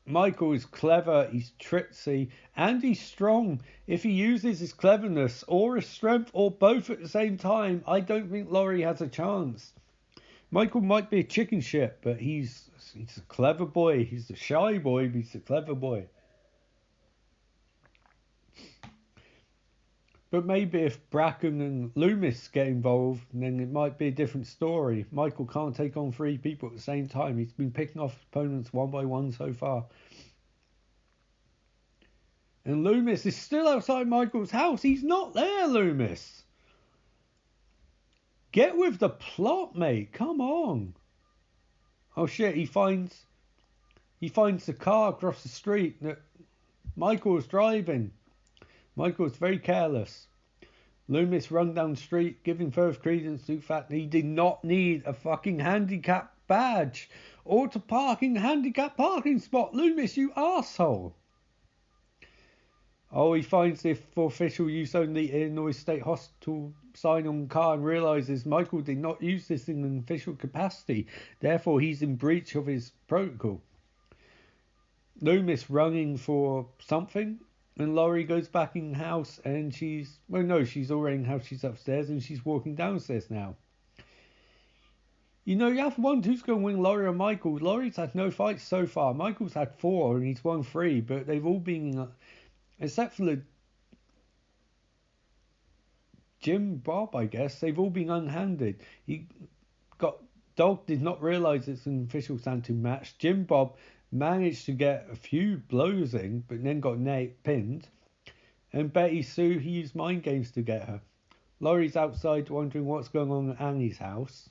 Michael is clever, he's tricksy, and he's strong. If he uses his cleverness or his strength or both at the same time, I don't think Laurie has a chance. Michael might be a chicken shit, but he's a clever boy. He's a shy boy, but he's a clever boy. But maybe if Bracken and Loomis get involved, then it might be a different story. Michael can't take on 3 people at the same time. He's been picking off opponents one by one so far. And Loomis is still outside Michael's house. He's not there, Loomis. Get with the plot, mate. Come on. Oh shit, he finds the car across the street that Michael was driving. Michael was very careless. Loomis run down the street, giving further credence to the fact that he did not need a fucking handicap badge or to park in the handicap parking spot. Loomis, you arsehole. Oh, he finds the for official use only Illinois State Hospital sign on the car and realises Michael did not use this in an official capacity. Therefore, he's in breach of his protocol. Loomis running for something. And Laurie goes back in the house and she's already in the house, she's upstairs and she's walking downstairs now. You have to wonder who's going to win, Laurie or Michael. Laurie's had no fights so far. Michael's had 4 and he's won 3, but they've all been, except for the Jim Bob, I guess, they've all been unhanded. Dog did not realise it's an official Santu match. Jim Bob managed to get a few blows in, but then got pinned. And Betty Sue, he used mind games to get her. Laurie's outside wondering what's going on at Annie's house.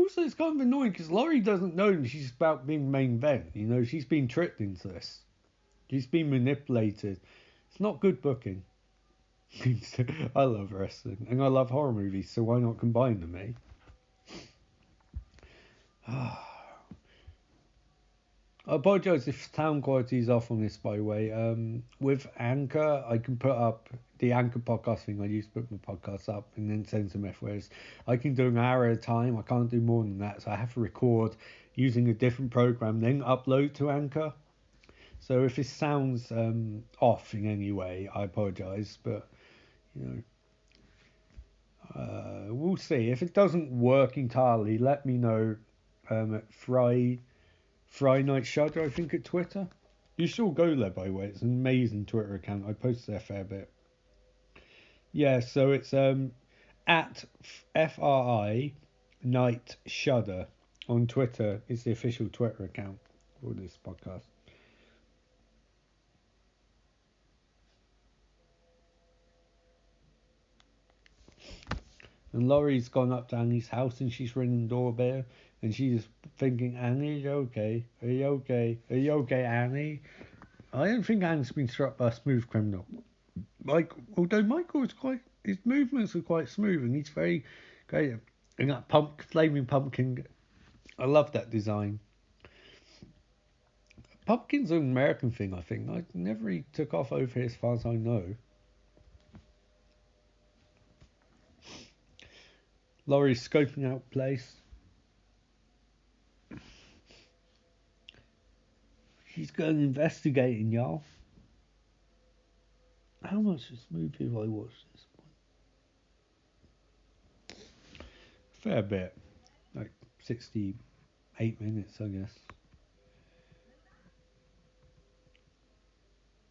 Also, it's kind of annoying because Laurie doesn't know she's about being main event. You know, she's been tricked into this. She's been manipulated. It's not good booking. I love wrestling and I love horror movies, so why not combine them, eh? I apologise if sound quality is off on this, by the way. With Anchor, I can put up the Anchor podcast thing. I used to put my podcasts up and then send some whereas I can do an hour at a time. I can't do more than that, so I have to record using a different program, then upload to Anchor. So if it sounds off in any way, I apologise, but you know, we'll see. If it doesn't work entirely, let me know at Friday Night Shudder, I think, at Twitter. You should all go there, by the way. It's an amazing Twitter account. I post there a fair bit. Yeah, so it's at FRI Night Shudder on Twitter. It's the official Twitter account for this podcast. And Laurie's gone up to Annie's house and she's ringing the doorbell and she's thinking, Annie, are you okay? Are you okay? Are you okay, Annie? I don't think Annie's been struck by a smooth criminal. Although Michael is his movements are quite smooth and he's very great. And that flaming pumpkin, I love that design. Pumpkin's an American thing, I think. I never really took off over here as far as I know. Laurie's scoping out place. She's going investigating, y'all. How much of this movie have I watched this one? Fair bit. Like 68 minutes, I guess.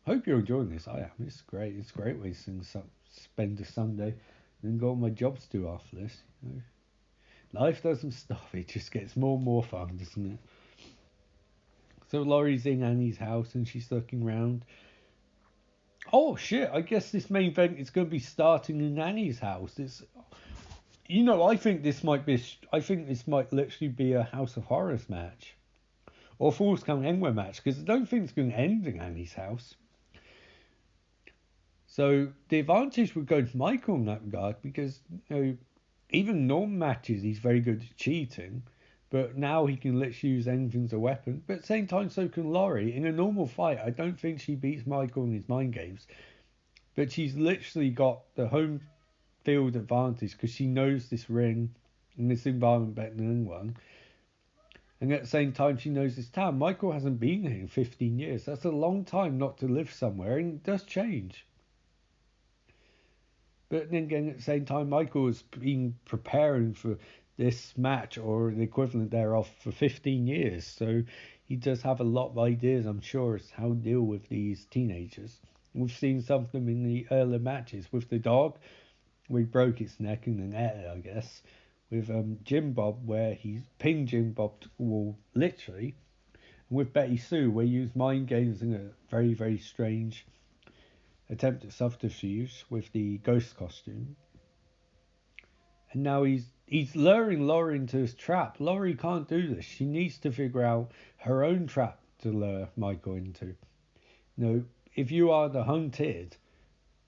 Hope you're enjoying this. I am. It's great. It's a great way to spend a Sunday and then go on my jobs to do after this. You know? Life doesn't stop. It just gets more and more fun, doesn't it? So Laurie's in Annie's house and she's looking around. Oh shit! I guess this main event is going to be starting in Annie's house. I think this might literally be a House of Horrors match, or Falls Count Anywhere match, because I don't think it's going to end in Annie's house. So the advantage would go to Michael in that regard, because even normal matches he's very good at cheating, but now he can literally use anything as a weapon. But at the same time, so can Laurie. In a normal fight, I don't think she beats Michael in his mind games, but she's literally got the home field advantage because she knows this ring and this environment better than anyone. And at the same time, she knows this town. Michael hasn't been here in 15 years. That's a long time not to live somewhere, and it does change. But then again, at the same time, Michael has been preparing for this match or the equivalent thereof for 15 years. So he does have a lot of ideas, I'm sure, as how to deal with these teenagers. We've seen some of them in the earlier matches with the dog, where he broke its neck in the net, I guess. With Jim Bob, where he's pinned Jim Bob to the wall, literally. And with Betty Sue, where he used mind games in a very, very strange attempt at subterfuge with the ghost costume. And now he's luring Laurie into his trap. Laurie can't do this. She needs to figure out her own trap to lure Michael into. If you are the hunted,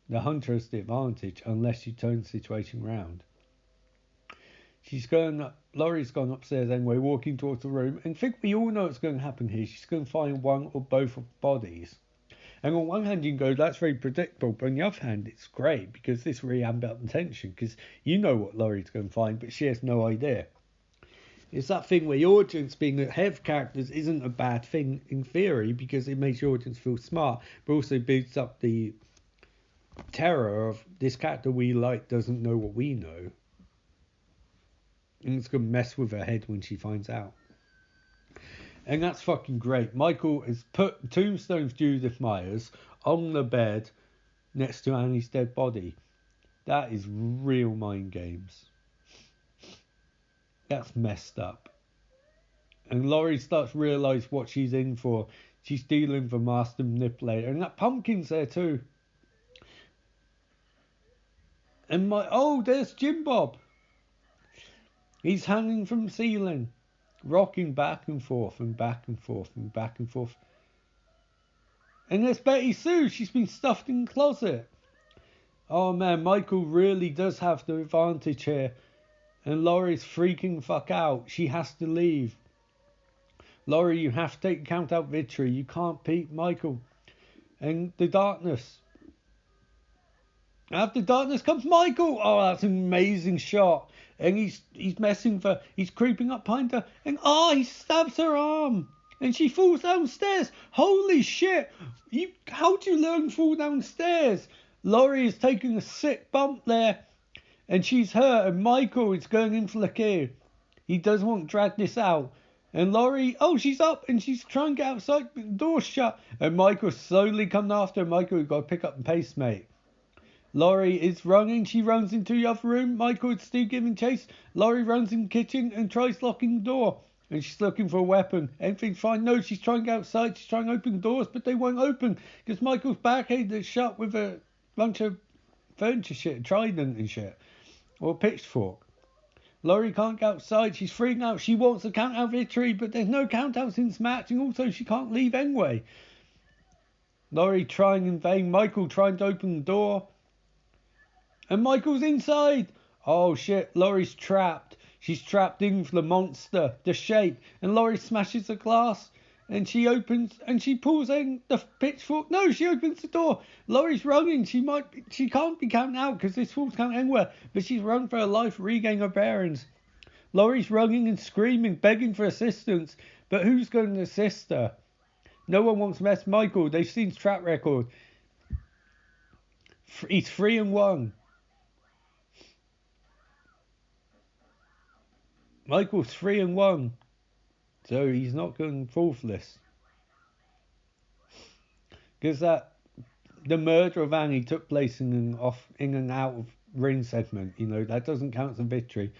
the hunter has the advantage unless you turn the situation around. Laurie's gone upstairs anyway, walking towards the room, and I think we all know what's going to happen here. She's going to find one or both of bodies. And on one hand, you can go, that's very predictable. But on the other hand, it's great because this really amps up the tension because you know what Laurie's going to find, but she has no idea. It's that thing where your audience being ahead of characters isn't a bad thing in theory because it makes your audience feel smart, but also builds up the terror of this character we like doesn't know what we know. And it's going to mess with her head when she finds out. And that's fucking great. Michael has put Tombstone's Judith Myers on the bed next to Annie's dead body. That is real mind games. That's messed up. And Laurie starts to realise what she's in for. She's dealing with a master manipulator. And that pumpkin's there too. And there's Jim Bob. He's hanging from the ceiling, rocking back and forth and back and forth and back and forth. And there's Betty Sue. She's been stuffed in the closet. Oh man, Michael really does have the advantage here. And Laurie's freaking fuck out. She has to leave. Laurie, you have to take count out victory. You can't beat Michael. And the darkness. After darkness comes Michael. Oh, that's an amazing shot. And he's creeping up behind her. And he stabs her arm. And she falls downstairs. Holy shit. How'd you learn to fall downstairs? Laurie is taking a sick bump there. And she's hurt. And Michael is going in for the kill. He doesn't want to drag this out. And Laurie, she's up and she's trying to get outside, but the door's shut. And Michael's slowly coming after her. Michael, you've got to pick up the pace, mate. Laurie is running. She runs into the other room. Michael is still giving chase. Laurie runs in the kitchen and tries locking the door. And she's looking for a weapon. Everything's fine. No, she's trying to get outside. She's trying to open doors, but they won't open. Because Michael's barricade is shut with a bunch of furniture shit, trident and shit. Or a pitchfork. Laurie can't get outside. She's freaking out. She wants a count-out victory, but there's no count-outs in this match, and also she can't leave anyway. Laurie trying in vain. Michael trying to open the door. And Michael's inside. Oh shit, Laurie's trapped. She's trapped in for the monster, the shape. And Laurie smashes the glass. And she opens, and she pulls in the pitchfork. No, she opens the door. Laurie's running. She can't be counted out because this fool's can't anywhere. But she's run for her life, regain her bearings. Laurie's running and screaming, begging for assistance. But who's going to assist her? No one wants to mess Michael. They've seen his track record. He's 3-1. Michael's 3-1. So he's not going to fall for this. Because the murder of Annie took place in and out of ring segment. That doesn't count as a victory.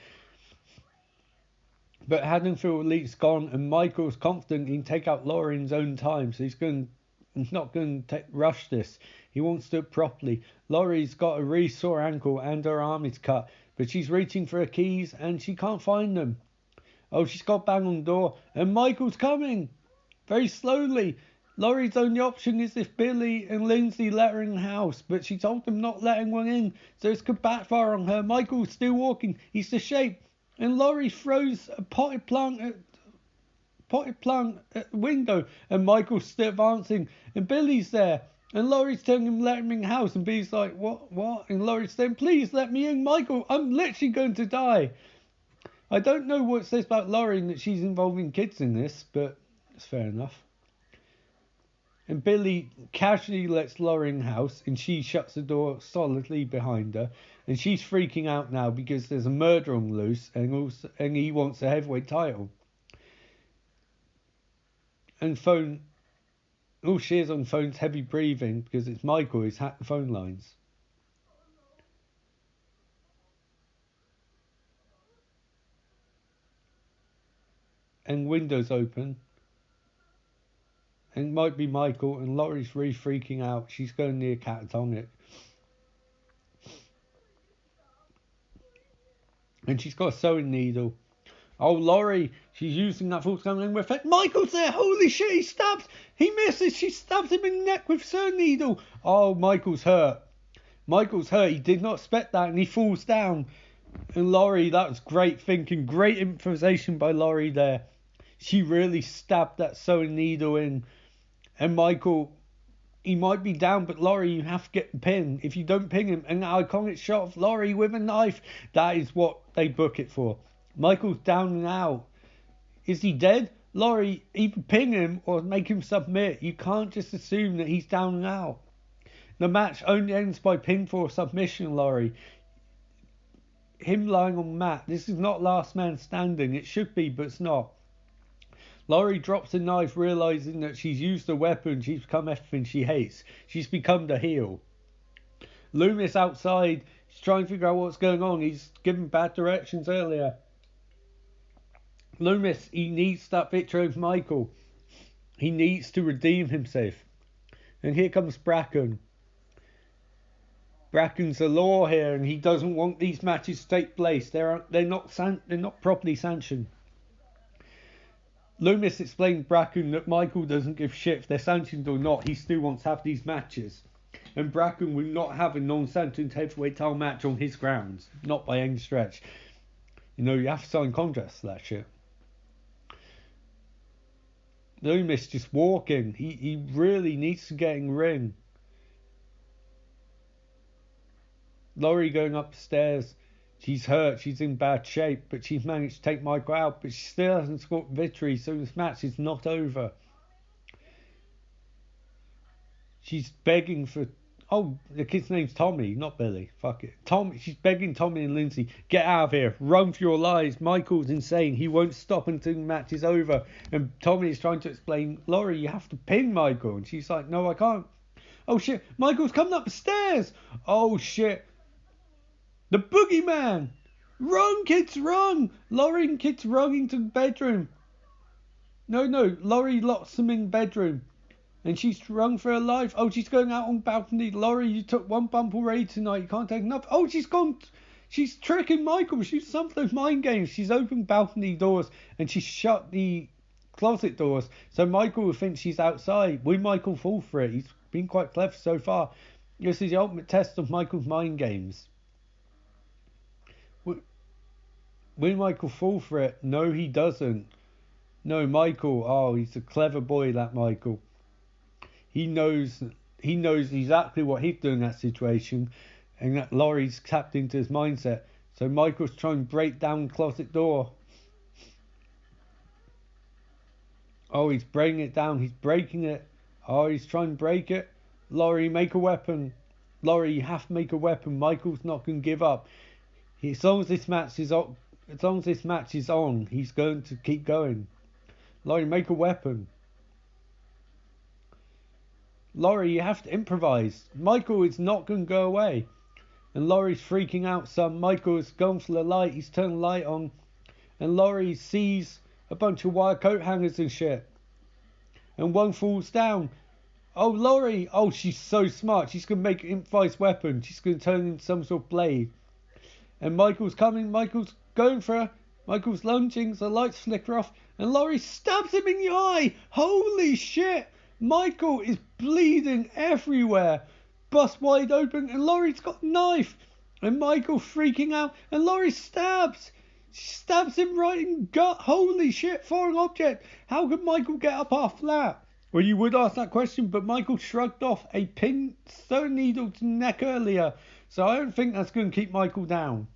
But Haddonfield Elite's gone, and Michael's confident he can take out Laurie in his own time. So he's not going to rush this. He wants to do it properly. Laurie's got a really sore ankle and her arm is cut. But she's reaching for her keys and she can't find them. Oh, she's got to bang on the door. And Michael's coming. Very slowly. Laurie's only option is if Billy and Lindsay let her in the house. But she told them not letting one in. So this could backfire on her. Michael's still walking. He's the shape. And Laurie throws a potted plant at the window. And Michael's still advancing. And Billy's there. And Laurie's telling him let him in the house. And Billy's like, what? And Laurie's saying, please let me in, Michael. I'm literally going to die. I don't know what it says about Laurie and that she's involving kids in this, but it's fair enough. And Billy casually lets Laurie in the house and she shuts the door solidly behind her. And she's freaking out now because there's a murder on loose and he wants a heavyweight title. And all she is on the phone's heavy breathing because it's Michael who's hacked the phone lines. And windows open. And it might be Michael, and Laurie's really freaking out. She's going near catatonic. And she's got a sewing needle. Oh, Laurie, she's using that full coming in with effect. Michael's there. Holy shit, he stabs. He misses. She stabs him in the neck with a sewing needle. Oh, Michael's hurt. He did not expect that, and he falls down. And Laurie, that was great thinking. Great improvisation by Laurie there. She really stabbed that sewing needle in. And Michael, he might be down, but Laurie, you have to get the pin. If you don't pin him, and the iconic shot of Laurie with a knife, that is what they book it for. Michael's down and out. Is he dead? Laurie, either pin him or make him submit. You can't just assume that he's down and out. The match only ends by pinfall or submission, Laurie. Him lying on the mat. This is not last man standing. It should be, but it's not. Laurie drops the knife, realising that she's used a weapon. She's become everything she hates. She's become the heel. Loomis outside. He's trying to figure out what's going on. He's given bad directions earlier. Loomis, he needs that victory over Michael. He needs to redeem himself. And here comes Bracken. Bracken's the law here, and he doesn't want these matches to take place. They're not properly sanctioned. Loomis explained Bracken that Michael doesn't give shit if they're sanctioned or not. He still wants to have these matches. And Bracken will not have a non-sanctioned heavyweight title match on his grounds. Not by any stretch. You know, you have to sign contracts for that shit. Loomis just walking. He really needs to get in ring. Laurie going upstairs. She's hurt. She's in bad shape. But she's managed to take Michael out. But she still hasn't scored victory. So this match is not over. She's begging for... Oh, the kid's name's Tommy, not Billy. Fuck it. Tommy. She's begging Tommy and Lindsay, get out of here. Run for your lives. Michael's insane. He won't stop until the match is over. And Tommy is trying to explain, Laurie, you have to pin Michael. And she's like, no, I can't. Oh, shit. Michael's coming up the stairs. Oh, shit. The boogeyman. Run, kids, run. Laurie and kids run into the bedroom. No. Laurie locks them in the bedroom. And she's run for her life. Oh, she's going out on balcony. Laurie, you took one bump already tonight. You can't take enough. Oh, she's gone. She's tricking Michael. She's some of those mind games. She's opened balcony doors and she's shut the closet doors. So Michael will think she's outside. Will Michael fall for it? He's been quite clever so far. This is the ultimate test of Michael's mind games. Will Michael fall for it? No, he doesn't. No, Michael. Oh, he's a clever boy, that Michael. He knows exactly what he's doing in that situation, and that Laurie's tapped into his mindset. So Michael's trying to break down the closet door. Oh, he's breaking it down. He's breaking it. Oh, he's trying to break it. Laurie, make a weapon. Laurie, you have to make a weapon. Michael's not going to give up. As long as this match is on, he's going to keep going. Laurie, make a weapon. Laurie, you have to improvise. Michael is not going to go away. And Laurie's freaking out some. Michael is going for the light. He's turning the light on. And Laurie sees a bunch of wire coat hangers and shit. And one falls down. Oh, Laurie. Oh, she's so smart. She's going to make an improvised weapon. She's going to turn into some sort of blade. And Michael's coming. Michael's going for her. Michael's lunging. So the lights flicker off. And Laurie stabs him in the eye. Holy shit. Michael is bleeding everywhere. Bust wide open. And Laurie's got a knife. And Michael freaking out. And Laurie stabs. She stabs him right in the gut. Holy shit. Foreign object. How could Michael get up after that? Well, you would ask that question. But Michael shrugged off a pin sewing needle to the neck earlier. So I don't think that's going to keep Michael down.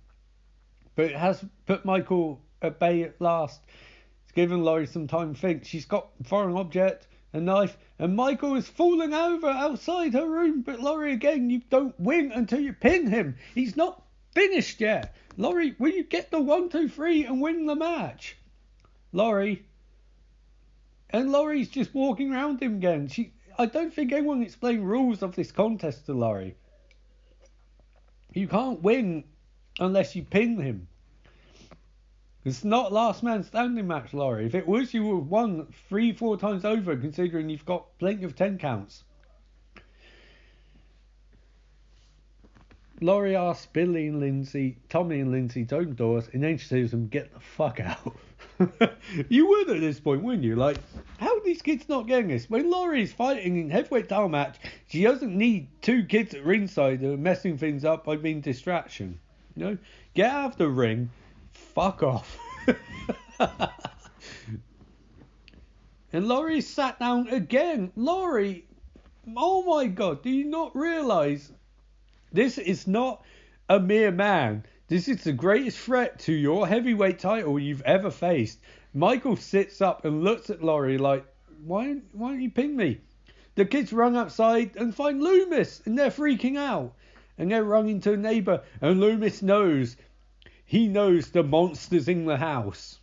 But it has put Michael at bay at last. It's given Laurie some time to think. She's got a foreign object, a knife, and Michael is falling over outside her room. But Laurie, again, you don't win until you pin him. He's not finished yet. Laurie, will you get the 1, 2, 3 and win the match? Laurie. And Laurie's just walking around him again. I don't think anyone explained rules of this contest to Laurie. You can't win unless you pin him. It's not last man standing match, Laurie. If it was, you would have won 3-4 times over, considering you've got plenty of 10 counts. Laurie asks Tommy and Lindsay to open doors, and then she says to them, get the fuck out. You would at this point, wouldn't you? Like, how are these kids not getting this? When Laurie's fighting in heavyweight title match, she doesn't need 2 kids at ringside who are messing things up by being distraction. You know? Get out of the ring. Fuck off. And Laurie sat down again. Laurie, oh my god, do you not realise this is not a mere man? This is the greatest threat to your heavyweight title you've ever faced. Michael sits up and looks at Laurie like, why don't you pin me? The kids run outside and find Loomis, and they're freaking out. And they're running to a neighbour, and Loomis knows. He knows the monster's in the house.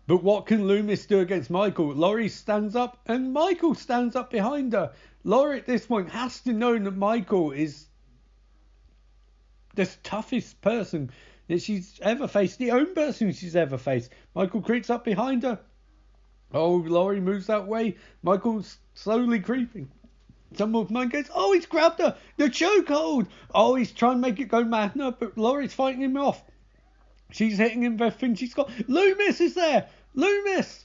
But what can Loomis do against Michael? Laurie stands up, and Michael stands up behind her. Laurie at this point has to know that Michael is the toughest person that she's ever faced. The only person she's ever faced. Michael creeps up behind her. Oh, Laurie moves that way. Michael's slowly creeping. Someone from mine goes, oh, he's grabbed her, the chokehold. Oh, he's trying to make it go madder, but Laurie's fighting him off. She's hitting him with everything she's got. Loomis is there. Loomis.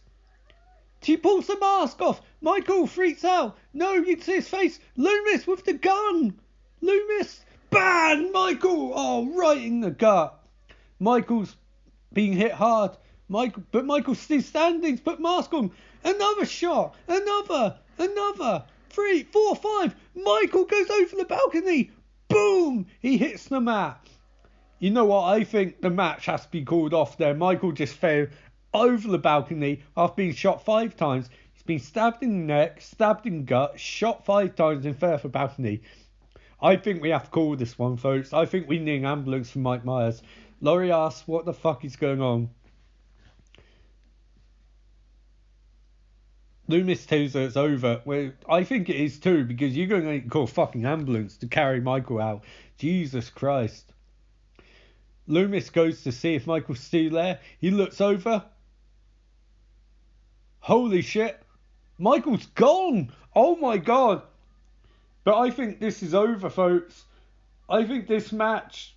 She pulls the mask off. Michael freaks out. No, you can see his face. Loomis with the gun. Loomis. Bang! Michael. Oh, right in the gut. Michael's being hit hard. Michael's still standing. He's put mask on. Another shot. Another. 3, 4, 5. Michael goes over the balcony. Boom! He hits the mat. You know what? I think the match has to be called off there. Michael just fell over the balcony after being shot 5 times. He's been stabbed in the neck, stabbed in the gut, shot 5 times and fell off the balcony. I think we have to call this one, folks. I think we need an ambulance for Mike Myers. Laurie asks, what the fuck is going on? Loomis tells her it's over. Well, I think it is too, because you're going to call a fucking ambulance to carry Michael out. Jesus Christ. Loomis goes to see if Michael's still there. He looks over. Holy shit. Michael's gone. Oh my god. But I think this is over, folks. I think this match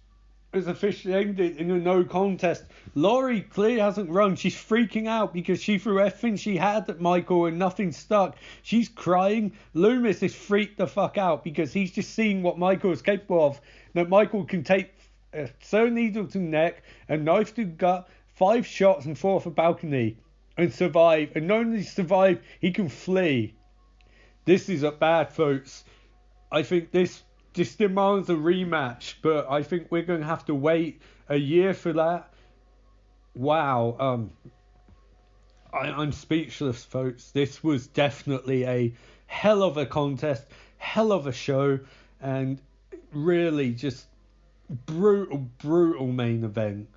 is officially ended in a no contest. Laurie clearly hasn't run. She's freaking out because she threw everything she had at Michael and nothing stuck. She's crying. Loomis is freaked the fuck out because he's just seen what Michael is capable of. That Michael can take a sewn needle to the neck, a knife to the gut, 5 shots and 4 off a balcony and survive. And not only survive, he can flee. This is a bad, folks. I think this demands a rematch, but I think we're going to have to wait a year for that. Wow. I'm speechless, folks. This was definitely a hell of a contest, hell of a show, and really just brutal main event.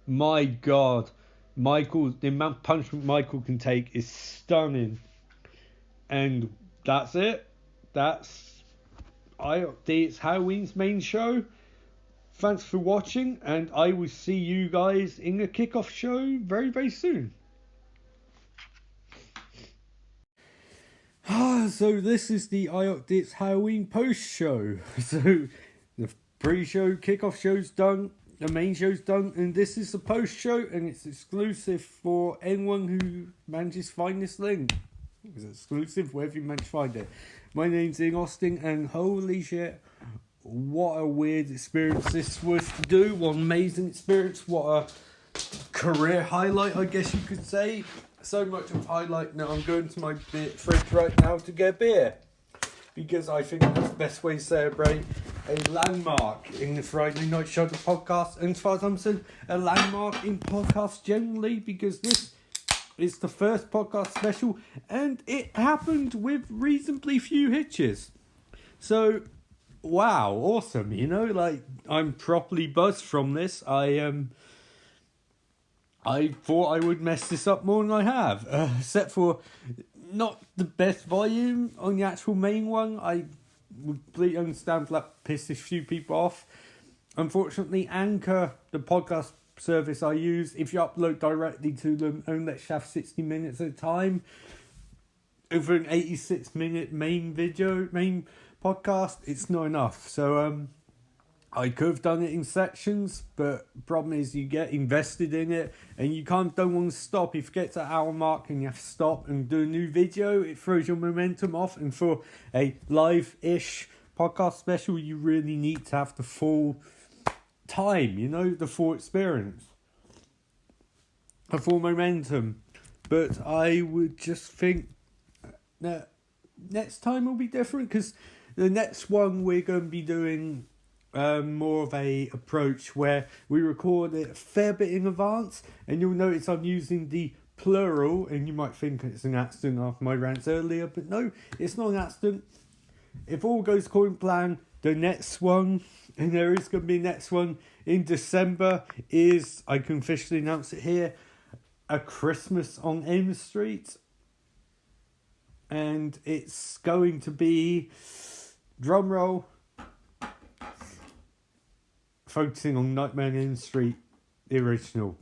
My god. The amount of punishment Michael can take is stunning. And that's it. It's Halloween's main show. Thanks for watching, and I will see you guys in the kickoff show very, very soon. So this is the It's Halloween post show. So the pre-show kickoff show's done, the main show's done, and this is the post show, and it's exclusive for anyone who manages to find this link. It's exclusive wherever you manage to find it. My name's Ian Austin, and holy shit, what a weird experience this was to do. What an amazing experience. What a career highlight, I guess you could say. So much of highlight. Now I'm going to my fridge right now to get a beer, because I think that's the best way to celebrate a landmark in the Friday Night Show podcast, and as far as I'm concerned, a landmark in podcasts generally, because this is the first podcast special, and it happened with reasonably few hitches. So, wow, awesome, you know, like, I'm properly buzzed from this. I thought I would mess this up more than I have, except for not the best volume on the actual main one. I would completely understand that pissed a few people off. Unfortunately, Anchor, the podcast service I use, if you upload directly to them, only lets you have 60 minutes at a time. Over an 86-minute main podcast, it's not enough. So I could have done it in sections, but the problem is you get invested in it and you don't want to stop. If you get to the hour mark and you have to stop and do a new video, it throws your momentum off. And for a live-ish podcast special, you really need to have the full time, you know, the full experience, the full momentum. But I would just think that next time will be different, because the next one we're going to be doing more of a approach where we record it a fair bit in advance, and you'll notice I'm using the plural, and you might think it's an accident after my rants earlier, but no, it's not an accident. If all goes according to plan, the next one, and there is going to be a next one in December, is, I can officially announce it here, A Christmas on Elm Street. And it's going to be, drum roll, focusing on Nightmare on Elm Street, the original.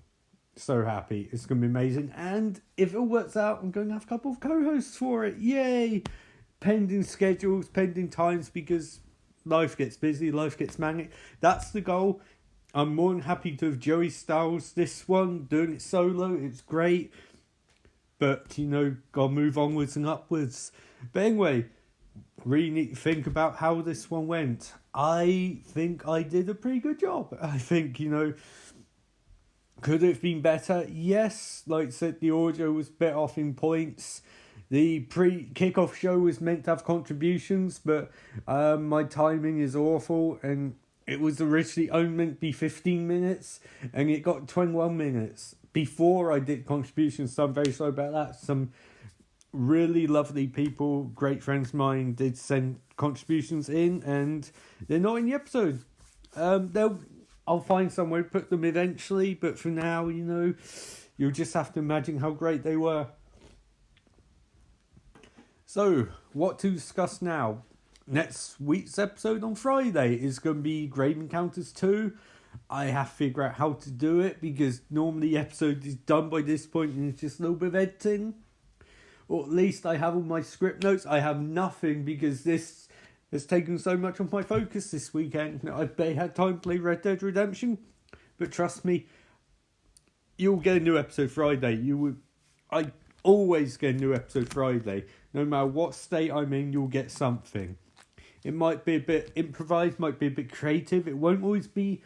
So happy. It's going to be amazing. And if it all works out, I'm going to have a couple of co-hosts for it. Yay! pending schedules, pending times, because life gets busy, life gets manic. That's the goal. I'm more than happy to have Joey Styles this one, doing it solo. It's great. But, gotta move onwards and upwards. But anyway, really need to think about how this one went. I think I did a pretty good job. I think, could it have been better? Yes, like I said, the audio was a bit off in points. The pre-kickoff show was meant to have contributions, but my timing is awful, and it was originally only meant to be 15 minutes, and it got 21 minutes before I did contributions, so I'm very sorry about that. Some really lovely people, great friends of mine, did send contributions in, and they're not in the episode. I'll find somewhere to put them eventually, but for now, you'll just have to imagine how great they were. So, what to discuss now? Next week's episode on Friday is going to be Grave Encounters 2. I have to figure out how to do it, because normally the episode is done by this point and it's just a little bit of editing. Or at least I have all my script notes. I have nothing, because this has taken so much of my focus this weekend. I barely had time to play Red Dead Redemption. But trust me, you'll get a new episode Friday. I always get a new episode Friday. No matter what state I'm in, you'll get something. It might be a bit improvised, might be a bit creative. It won't always be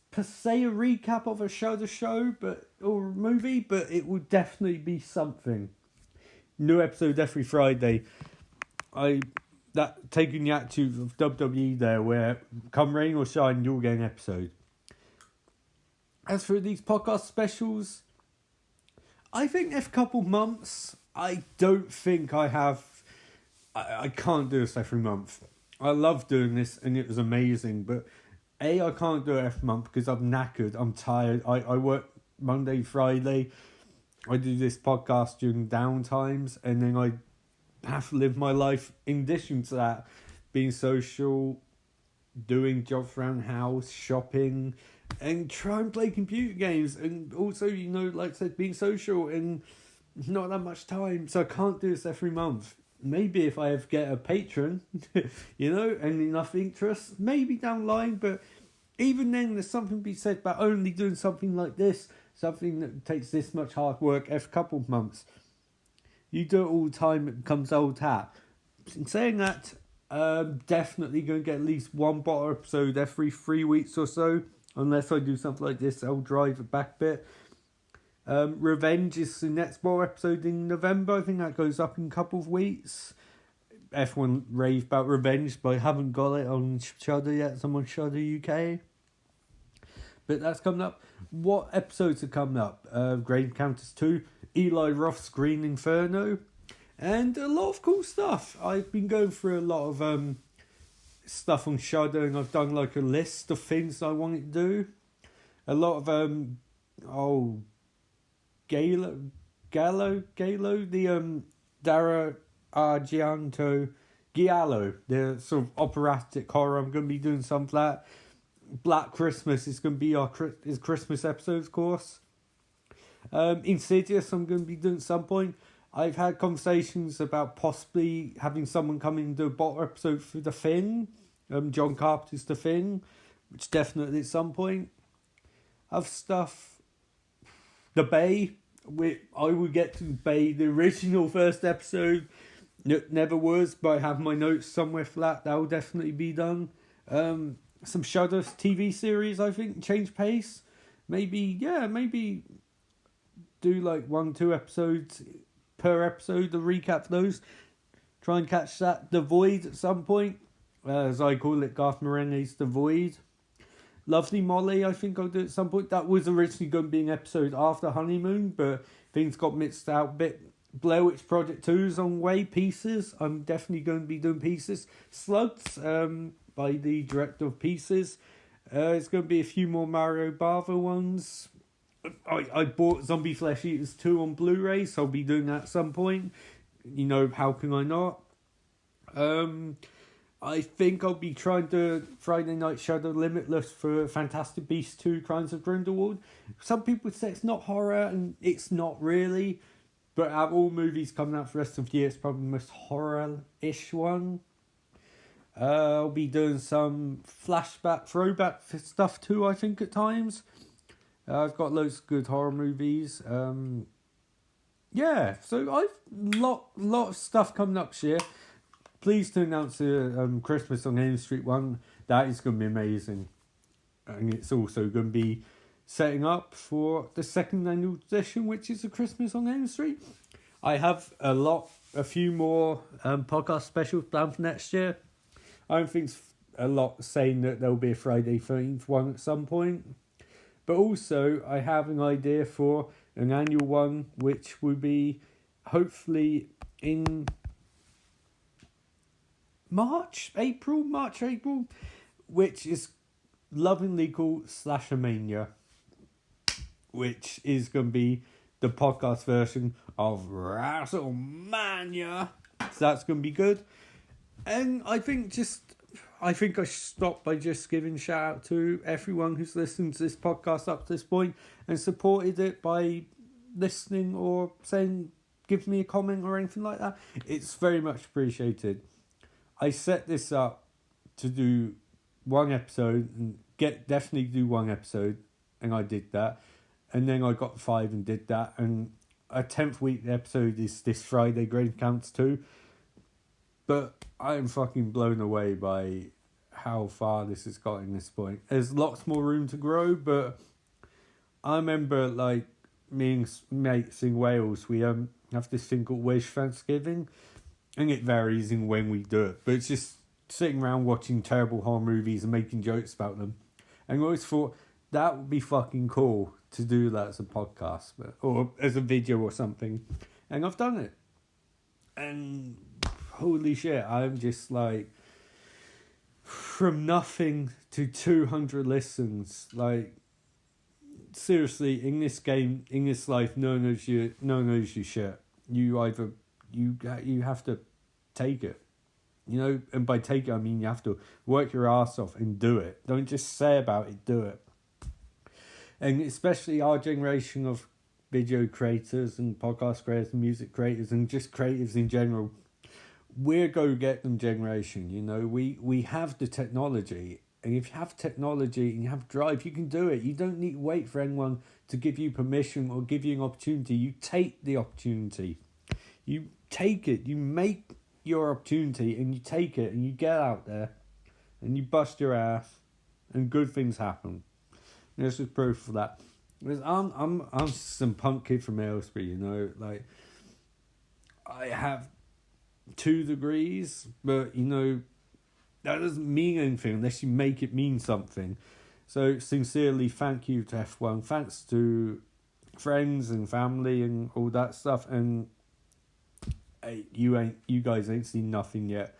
per se a recap of a show or a movie, but it will definitely be something. New episode every Friday. Taking the attitude of WWE there, where come rain or shine, you'll get an episode. As for these podcast specials, I think if a couple months, I don't think I have. I can't do this every month. I love doing this, and it was amazing, but I can't do it every month because I'm knackered, I'm tired. I work Monday, Friday. I do this podcast during downtimes, and then I have to live my life in addition to that, being social, doing jobs around the house, shopping, and try and play computer games, and also, like I said, being social, and not that much time, so I can't do this every month. Maybe if I get a patron, and enough interest, maybe down the line, but even then, there's something to be said about only doing something like this, something that takes this much hard work every couple of months. You do it all the time, it becomes old hat. In saying that, definitely going to get at least one bottle episode every 3 weeks or so, unless I do something like this. I'll drive it back a bit. Revenge is the next bottle episode in November. I think that goes up in a couple of weeks. Everyone raved about Revenge, but I haven't got it on Shudder yet. It's on Shudder UK. But that's coming up. What episodes are coming up? Grave Encounters 2, Eli Roth's Green Inferno, and a lot of cool stuff. I've been going through a lot of stuff on Shudder, and I've done like a list of things I wanted to do. A lot of Gallo, the Dario Argento Giallo, the sort of operatic horror. I'm going to be doing some of that. Black Christmas is going to be his Christmas episode, of course. Insidious, I'm going to be doing at some point. I've had conversations about possibly having someone come in and do a bottle episode for The Thing. John Carpenter's The Thing, which definitely at some point. Other stuff. The Bay. I would get to The Bay, the original first episode. It never was, but I have my notes somewhere for that. That will definitely be done. Some Shudder TV series, I think, change pace. Maybe do like 1-2 episodes per episode, to recap those. Try and catch that. The Void at some point. As I call it, Garth Marenghi's The Void. Lovely Molly, I think I'll do at some point. That was originally going to be an episode after Honeymoon, but things got mixed out a bit. Blair Witch Project 2 is on way. Pieces. I'm definitely going to be doing Pieces. Slugs, by the director of Pieces. It's going to be a few more Mario Bava ones. I bought Zombie Flesh Eaters 2 on Blu-ray, so I'll be doing that at some point. How can I not? I think I'll be trying to Friday Night Shadow Limitless for Fantastic Beasts 2 Crimes of Grindelwald. Some people say it's not horror, and it's not really. But out of all movies coming out for the rest of the year, it's probably the most horror-ish one. I'll be doing some flashback, throwback stuff too, I think, at times. I've got loads of good horror movies. Yeah, so I've lot of stuff coming up this year. Pleased to announce the Christmas on Elm Street one. That is going to be amazing. And it's also going to be setting up for the second annual edition, which is a Christmas on Elm Street. I have a few more podcast specials planned for next year. I don't think it's a lot saying that there'll be a Friday 13th one at some point. But also, I have an idea for an annual one, which will be hopefully in March, April, which is lovingly called Slashermania, which is going to be the podcast version of WrestleMania. So that's going to be good. And I think I should stop by just giving a shout out to everyone who's listened to this podcast up to this point and supported it by listening or saying, give me a comment or anything like that. It's very much appreciated. I set this up to do one episode and definitely do one episode, and I did that. And then I got 5 and did that. And a 10th week episode is this Friday, Grade Counts 2. But I'm fucking blown away by how far this has got in this point. There's lots more room to grow, but I remember like me and mates in Wales, we have this thing called Welsh Thanksgiving, and it varies in when we do it. But it's just sitting around watching terrible horror movies and making jokes about them. And I always thought that would be fucking cool to do that as a podcast, or as a video or something. And I've done it. And holy shit, I'm just like, from nothing to 200 listens. Like, seriously, in this game, in this life, no one knows you shit. You have to take it. You know, and by take it, I mean you have to work your ass off and do it. Don't just say about it, do it. And especially our generation of video creators and podcast creators and music creators and just creatives in general, we're go-get-them generation, you know. We have the technology, and if you have technology and you have drive, you can do it. You don't need to wait for anyone to give you permission or give you an opportunity. You take the opportunity. You take it. You make your opportunity, and you take it, and you get out there, and you bust your ass, and good things happen. And this is proof of that. Because I'm some punk kid from Aylesbury, you know. Like, I have 2 degrees, but you know, that doesn't mean anything unless you make it mean something. So sincerely, thank you to F1. Thanks to friends and family and all that stuff. And hey, you guys ain't seen nothing yet.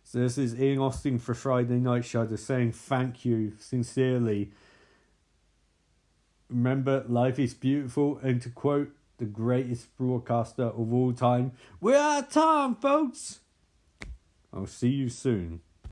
So this is Ian Austin for Friday Night Shudder saying thank you sincerely. Remember, life is beautiful, and to quote the greatest broadcaster of all time, we're out of time, folks. I'll see you soon.